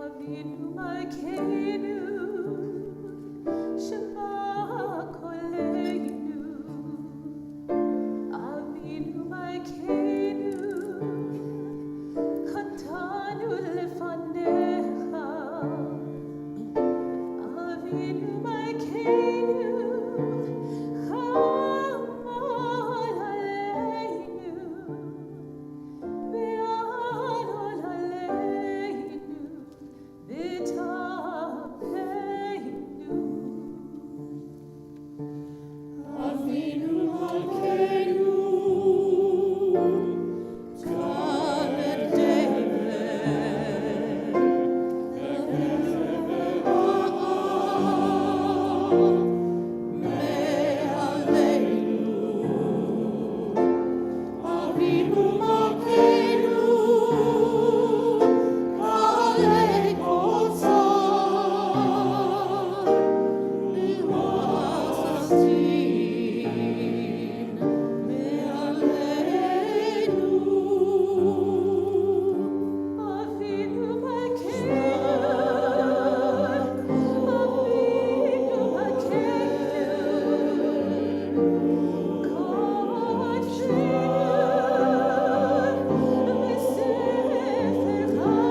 Avinu Malkeinu, Shema Koleinu. Avinu Malkeinu, Chantanu lefanecha. Avinu Malkeinu, Chamal aleinu. Be'adol aleinu, v'tapeinu. Avinu Malkeinu, Talmud David, Avinu Malkeinu, Kalei Kotzar, Milastin, Me'aleinu. Avinu Malkeinu, Avinu Malkeinu, Kodshenu, V'sefer Chayim.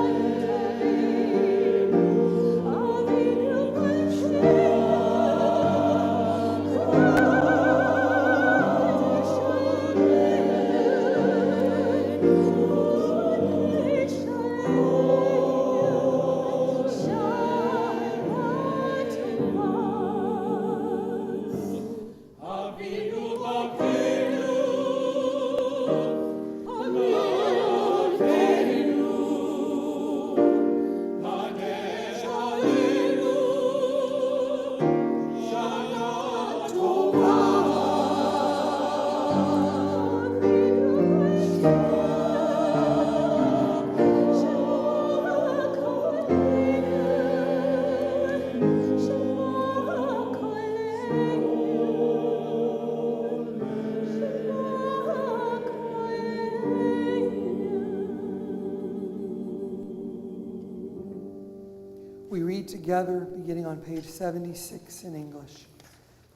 Avinu Avinu Malkeinu, Malkeinu, Kadesh Aleinu, Shana Tova. We read together, beginning on page 76 in English.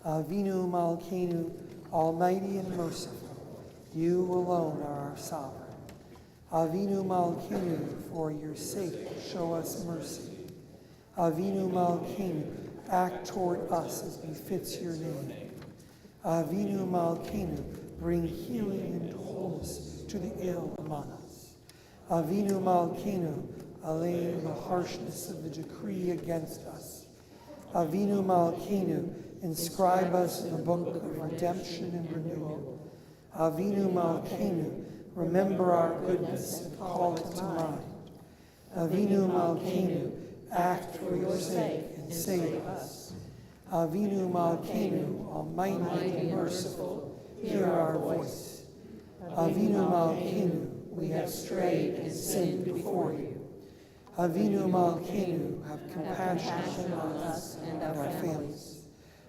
Avinu Malkeinu, Almighty and merciful, you alone are our sovereign. Avinu Malkeinu, for your sake, show us mercy. Avinu Malkeinu, act toward us as befits your name. Avinu Malkeinu, bring healing and wholeness to the ill among us. Avinu Malkeinu, allay the harshness of the decree against us. Avinu Malkeinu, inscribe us in the book of redemption and renewal. Avinu Malkeinu, remember our goodness and call it to mind. Avinu Malkeinu, act for your sake and save us. Avinu Malkeinu, almighty and merciful, hear our voice. Avinu Malkeinu, we have strayed and sinned before you. Avinu Malkeinu, have compassion on us and our families.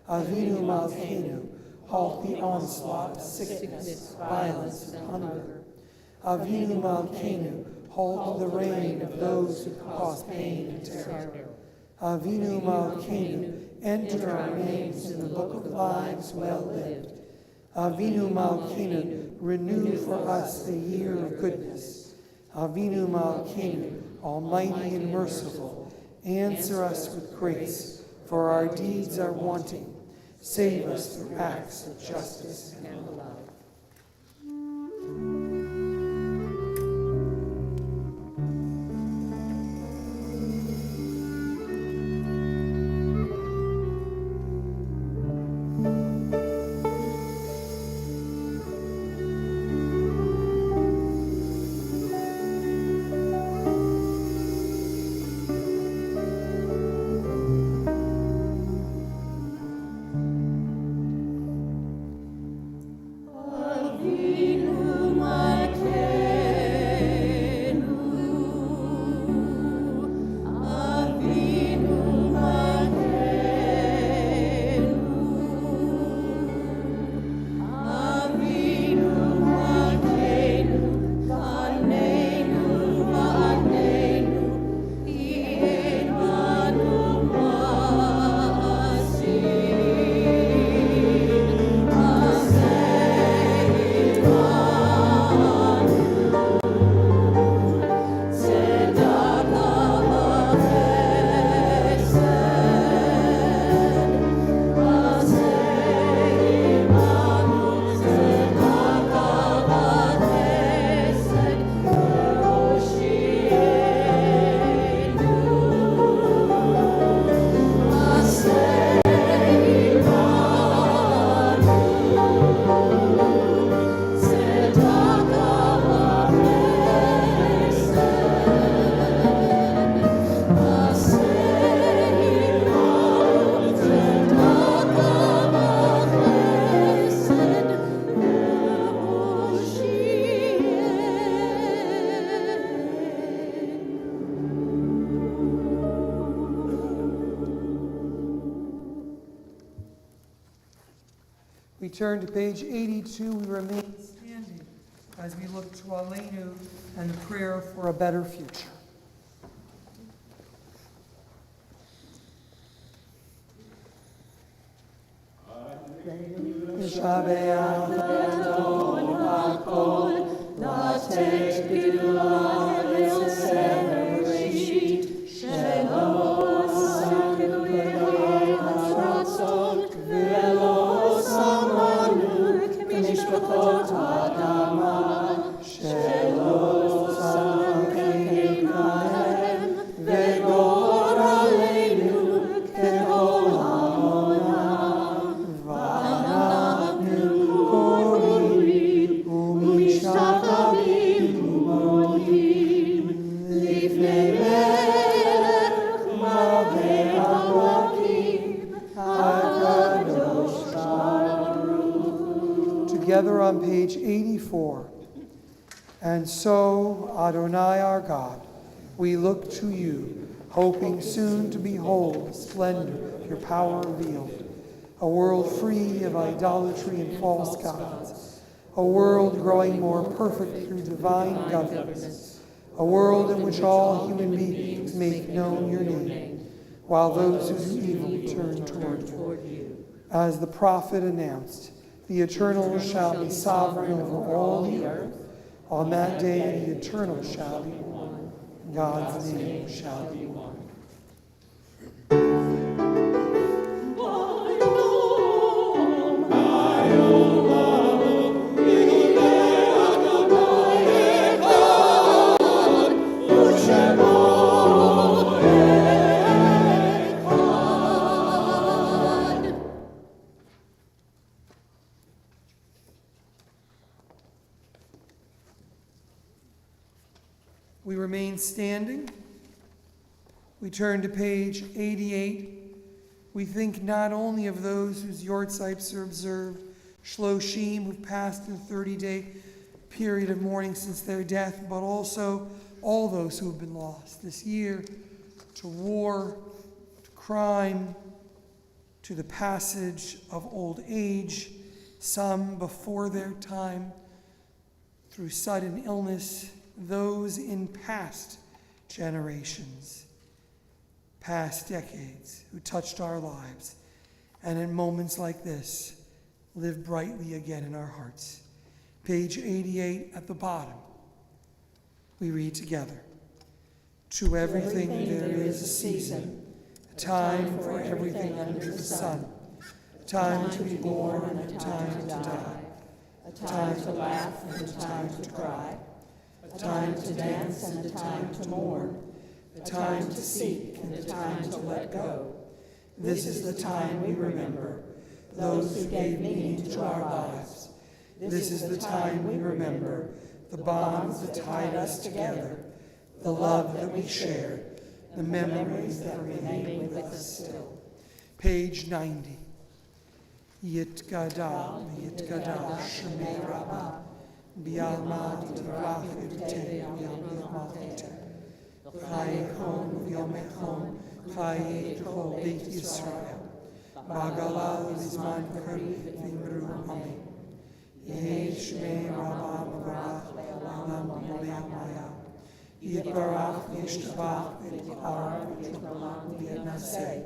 Avinu Malkeinu, halt the onslaught of sickness, violence, and hunger. Avinu Malkeinu, halt the reign of those who cause pain and terror. Avinu Malkeinu, enter our names in the book of lives well lived. Avinu Malkeinu, renew for us the year of goodness. Avinu Malkeinu, almighty and merciful, answer us with grace, for our deeds are wanting. Save us through acts of justice and love. We turn to page 82. We remain standing as we look to Aleinu and the prayer for a better future. Together on page 84. And so, Adonai our God, we look to you, hoping soon to behold the splendor of your power revealed, a world free of idolatry and false gods, a world growing more perfect through divine governance, a world in which all human beings make known your name, while those who do evil turn toward you. As the prophet announced, the Eternal shall be sovereign over all the earth. On that day, the eternal shall be one. God's name shall be one. We remain standing. We turn to page 88. We think not only of those whose yortzeips are observed, shloshim, who've passed the 30-day period of mourning since their death, but also all those who have been lost this year to war, to crime, to the passage of old age, some before their time, through sudden illness, those in past generations, past decades, who touched our lives, and in moments like this, live brightly again in our hearts. Page 88 at the bottom, we read together. To everything there is a season, a time for everything under the sun, a time to be born and a time to die, a time to laugh and a time to cry, a time to dance and a time to mourn, a time to seek and a time to let go. This is the time we remember those who gave meaning to our lives. This is the time we remember the bonds that tied us together, the love that we shared, the memories that remain with us still. Page 90. Yitgadal, Yitgadal, Shemei Rabbah, Bialma, Tivrach, Ute, Yalmachete, Chayechon, Yomechon, Chayechon, Beit Yisrael, Bagalal, Zman, Karif, Vimru, Amen. Yeh Shemei Rabbah, Bagarach, Le'olam, Le'amaya, Yitbarach, Yishtabach, V'yit'ar, V'yit'olam, V'yitnaseh,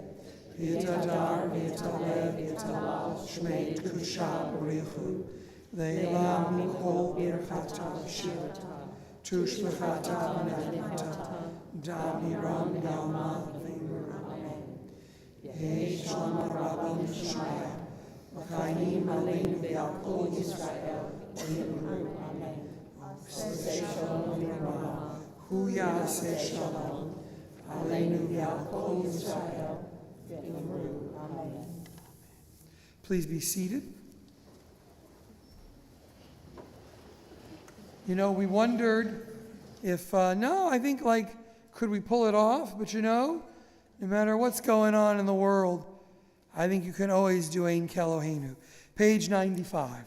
V'yit'adar, V'yit'alev, V'yit'alal, Shmei T'kusha, B'richu, Le'elam Mikol Birchata Shirata, Tushlichata V'nechmata, Damiram Yalma V'imur Amen. Yeh Shalom Rabbi Mishmaya, V'chaim Aleinu V'al Kol Yisrael, V'imur Amen. Aseh Shalom V'yamah, Hu Yaseh Shalom, Aleinu V'al Kol Yisrael, V'imur Amen. Please be seated. You know, we wondered if, could we pull it off? But no matter what's going on in the world, I think you can always do Ein Keloheinu. Page 95.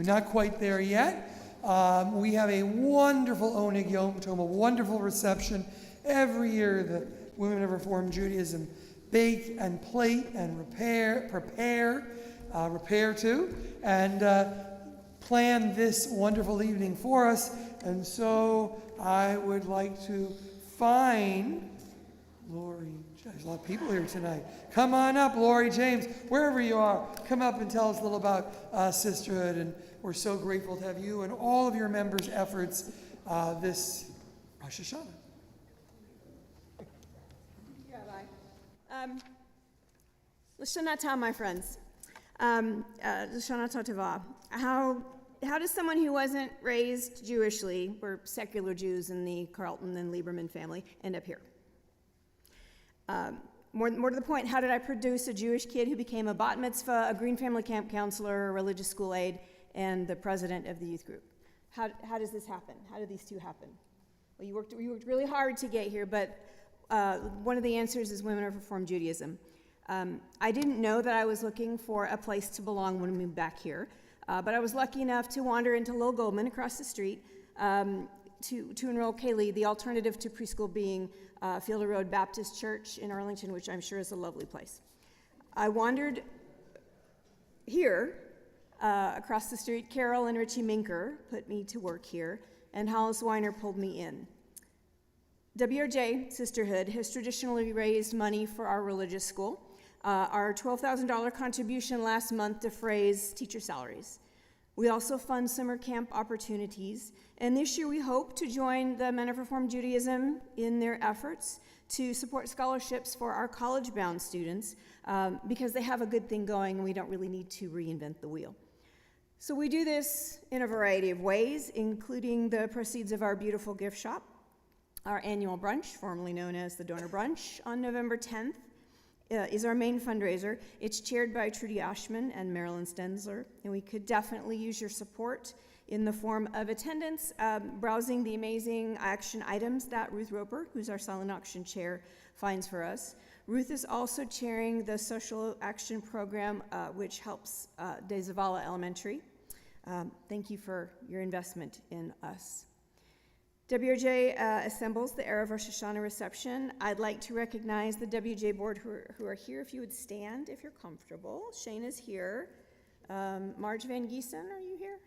Not quite there yet. We have a wonderful Oneg Yom Tov, a wonderful reception. Every year the women of Reform Judaism bake and plate and prepare too, and plan this wonderful evening for us. And so I would like to find Lori There's a lot of people here tonight. Come on up, Lori, James, wherever you are. Come up and tell us a little about sisterhood. And we're so grateful to have you and all of your members' efforts this Rosh Hashanah. Rabbi. L'shana tov, my friends. L'shana tova. How does someone who wasn't raised Jewishly, we're secular Jews in the Carlton and Lieberman family, end up here? More to the point, how did I produce a Jewish kid who became a bat mitzvah, a Green Family Camp counselor, a religious school aide, and the president of the youth group? How does this happen? How did these two happen? Well, you worked really hard to get here, but one of the answers is Women of Reform Judaism. I didn't know that I was looking for a place to belong when we moved back here, but I was lucky enough to wander into Lowell Goldman across the street to enroll Kaylee, the alternative to preschool being Fielder Road Baptist Church in Arlington, which I'm sure is a lovely place. I wandered here across the street. Carol and Richie Minker put me to work here, and Hollis Weiner pulled me in. WRJ Sisterhood has traditionally raised money for our religious school. Our $12,000 contribution last month defrays teacher salaries. We also fund summer camp opportunities, and this year we hope to join the Men of Reform Judaism in their efforts to support scholarships for our college-bound students because they have a good thing going and we don't really need to reinvent the wheel. So we do this in a variety of ways, including the proceeds of our beautiful gift shop, our annual brunch, formerly known as the Donor Brunch, on November 10th. Is our main fundraiser. It's chaired by Trudy Ashman and Marilyn Stenzler, and we could definitely use your support in the form of attendance, browsing the amazing action items that Ruth Roper, who's our silent auction chair, finds for us. Ruth is also chairing the social action program, which helps De Zavala Elementary. Thank you for your investment in us. WRJ assembles the Erev Rosh Hashanah reception. I'd like to recognize the WJ board who are here. If you would stand, if you're comfortable. Shane is here. Marge Van Giesen, are you here?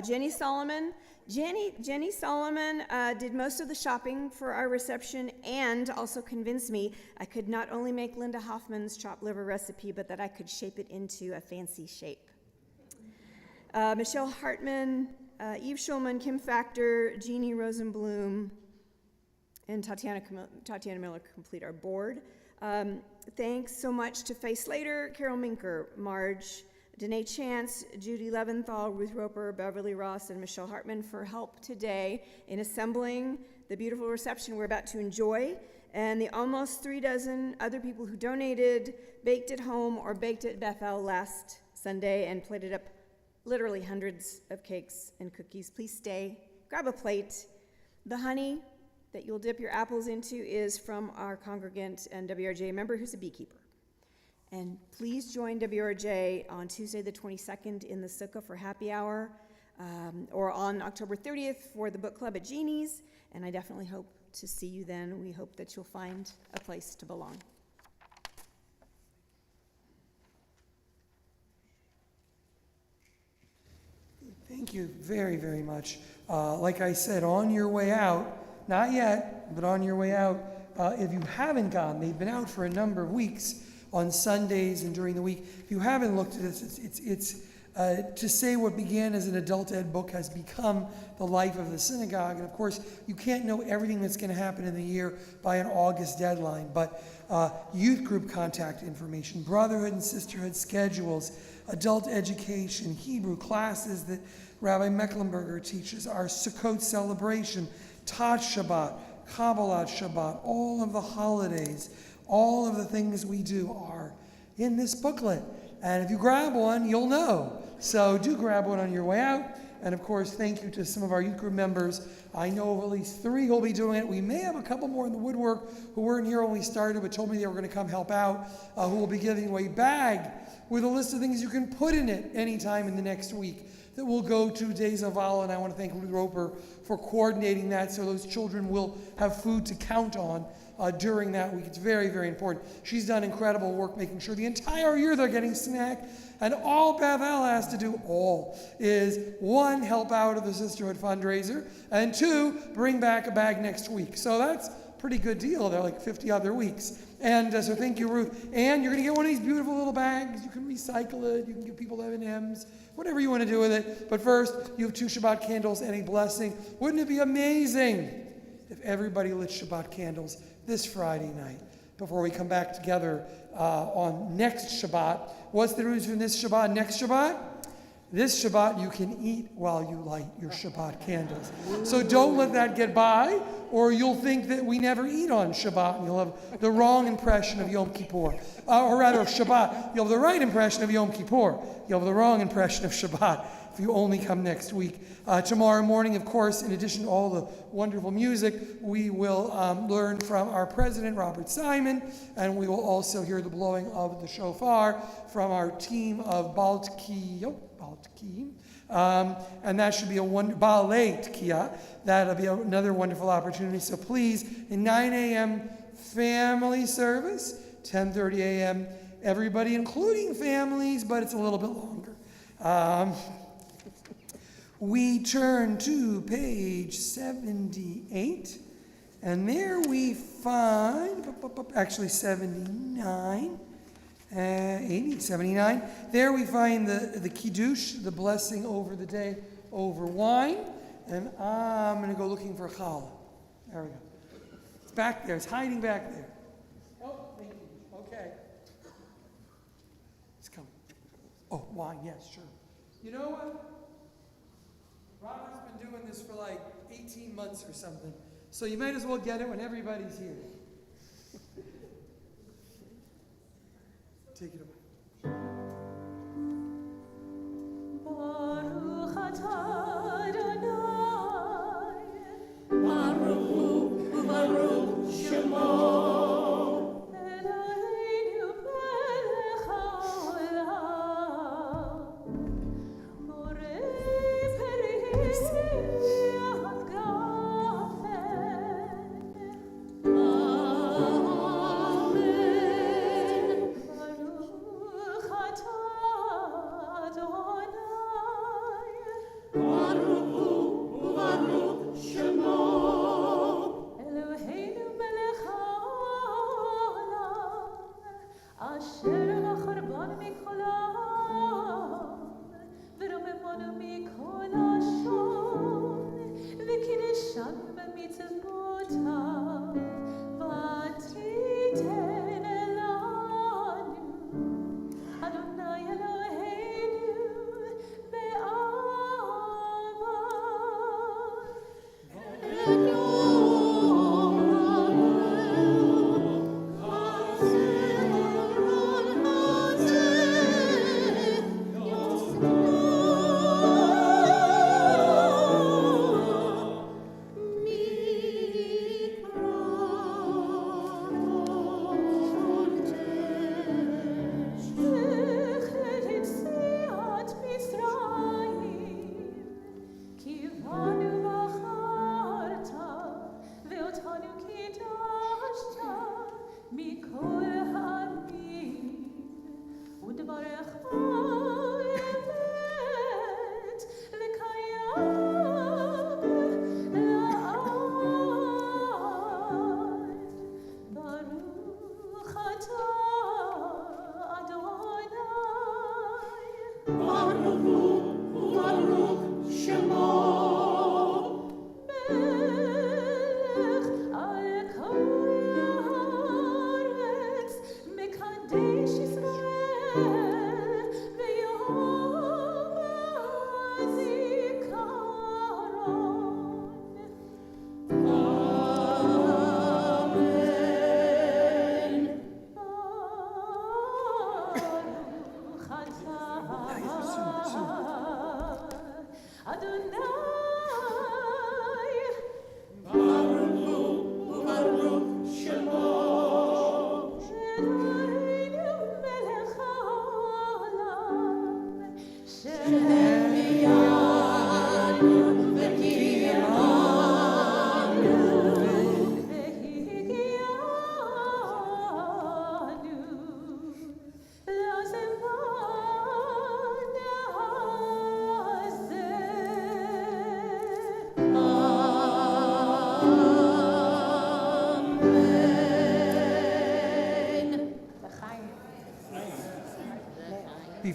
Jenny Solomon. Jenny Solomon did most of the shopping for our reception and also convinced me I could not only make Linda Hoffman's chopped liver recipe, but that I could shape it into a fancy shape. Michelle Hartman, Eve Schulman, Kim Factor, Jeannie Rosenblum, and Tatiana Miller complete our board. Thanks so much to Faye Slater, Carol Minker, Marge, Danae Chance, Judy Leventhal, Ruth Roper, Beverly Ross, and Michelle Hartman for help today in assembling the beautiful reception we're about to enjoy, and the almost 36 other people who donated, baked at home, or baked at Beth-El last Sunday and plated up literally hundreds of cakes and cookies. Please stay, grab a plate. The honey that you'll dip your apples into is from our congregant and WRJ member who's a beekeeper. And please join WRJ on Tuesday the 22nd in the Sukkah for happy hour, or on October 30th for the book club at Jeannie's, and I definitely hope to see you then. We hope that you'll find a place to belong. Thank you very, very much. Like I said, on your way out, not yet, but on your way out, if you haven't gone, they've been out for a number of weeks on Sundays and during the week. If you haven't looked at this, it's to say what began as an adult ed book has become the life of the synagogue. And of course, you can't know everything that's going to happen in the year by an August deadline, but youth group contact information, brotherhood and sisterhood schedules, adult education, Hebrew classes that Rabbi Mecklenburger teaches, our Sukkot celebration, Tat Shabbat, Kabbalat Shabbat, all of the holidays, all of the things we do are in this booklet. And if you grab one, you'll know. So do grab one on your way out. And of course, thank you to some of our youth group members. I know of at least 3 who will be doing it. We may have a couple more in the woodwork who weren't here when we started, but told me they were going to come help out, who will be giving away a bag with a list of things you can put in it anytime in the next week that will go to Days of Val. And I want to thank Ruth Roper for coordinating that so those children will have food to count on during that week. It's very, very important. She's done incredible work making sure the entire year they're getting snack. And all Beth-El has to do, is 1, help out at the Sisterhood fundraiser, and 2, bring back a bag next week. So that's pretty good deal. They're like 50 other weeks. And so thank you, Ruth. And you're going to get one of these beautiful little bags. You can recycle it. You can give people M&Ms, whatever you want to do with it. But first, you have 2 Shabbat candles and a blessing. Wouldn't it be amazing if everybody lit Shabbat candles this Friday night before we come back together on next Shabbat? What's the news from this Shabbat? Next Shabbat? This Shabbat, you can eat while you light your Shabbat candles. So don't let that get by, or you'll think that we never eat on Shabbat, and you'll have the wrong impression of Yom Kippur. Or rather, Shabbat, you'll have the right impression of Yom Kippur. You'll have the wrong impression of Shabbat if you only come next week. Tomorrow morning, of course, in addition to all the wonderful music, we will learn from our president, Robert Simon, and we will also hear the blowing of the shofar from our team of Baltki. And that should be a Balei Tkiya. That'll be another wonderful opportunity. So please, in 9 a.m. family service, 10:30 a.m. everybody, including families, but it's a little bit longer. We turn to page 78, and there we find, actually 79. 80, 79. There we find the kiddush, the blessing over the day over wine. And I'm going to go looking for challah. There we go. It's back there. It's hiding back there. Oh, thank you. Okay. It's coming. Oh, wine. Yes, sure. You know what? Robert's been doing this for like 18 months or something. So you might as well get it when everybody's here. Take it away. Baruch atah Adonai, Baruch Baruch Shemo. Eloheinu melech haolam, borei peri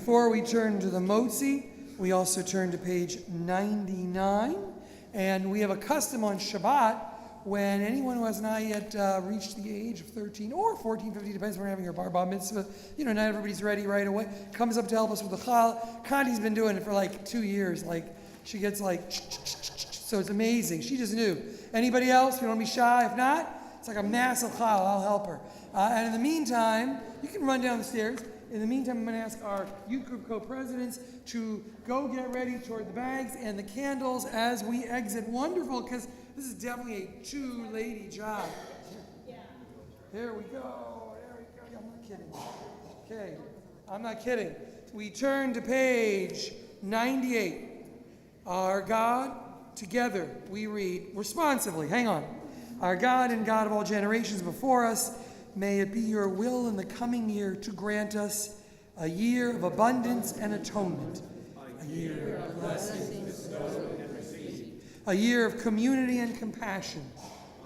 before we turn to the Motzi, we also turn to page 99. And we have a custom on Shabbat when anyone who has not yet reached the age of 13 or 14, 15, depends when we're having your bar mitzvah, not everybody's ready right away, comes up to help us with the chal. Condi's been doing it for like 2 years. Like, she gets like, so it's amazing. She just knew. Anybody else? You don't want to be shy? If not, it's like a massive chal. I'll help her. And in the meantime, you can run down the stairs. In the meantime, I'm going to ask our youth group co-presidents to go get ready toward the bags and the candles as we exit. Wonderful, because this is definitely a two-lady job. Yeah. There we go. I'm not kidding. Okay, I'm not kidding. We turn to page 98. Our God, together we read responsively. Hang on. Our God and God of all generations before us, may it be your will in the coming year to grant us a year of abundance and atonement, a year of blessings, a year of community and compassion,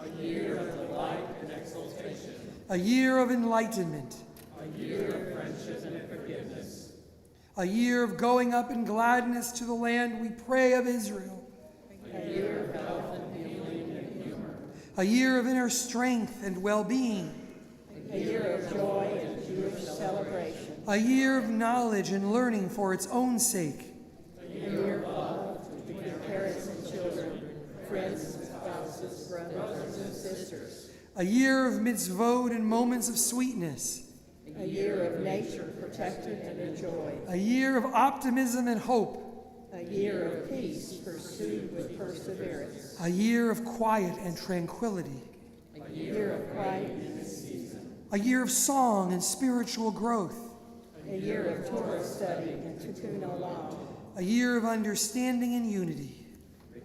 a year of delight and exaltation, a year of enlightenment, a year of friendship and forgiveness, a year of going up in gladness to the land, we pray, of Israel, a year of health and healing and humor, a year of inner strength and well-being, A year of joy and Jewish celebration. a year of knowledge and learning for its own sake, A year of love between parents and children, friends and spouses, brothers and sisters. a year of mitzvot and moments of sweetness, A year of nature protected and enjoyed. a year of optimism and hope, A year of peace pursued with perseverance. a year of quiet and tranquility, A year of quiet in the season. a year of song and spiritual growth, A year of Torah study and tikkun olam. a year of understanding and unity,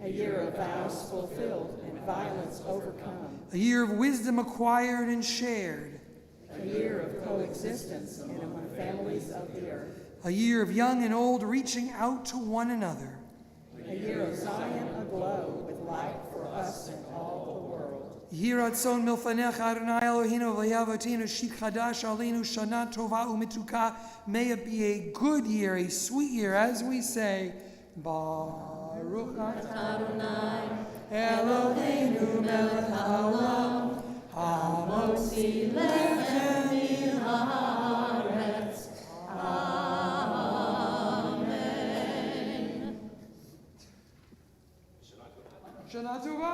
A year of vows fulfilled and violence overcome. a year of wisdom acquired and shared, A year of coexistence among families of the earth. a year of young and old reaching out to one another, A year of Zion aglow with light for us and all the world. Yehi ratzon milfanecha Adonai Eloheinu v'yavoteinu shit chadash aleinu shana tova u'mituka. May it be a good year, a sweet year, as we say, Baruch Adonai Eloheinu melech haolam hamotzi lechem min haaretz. Amen. Shana Tova.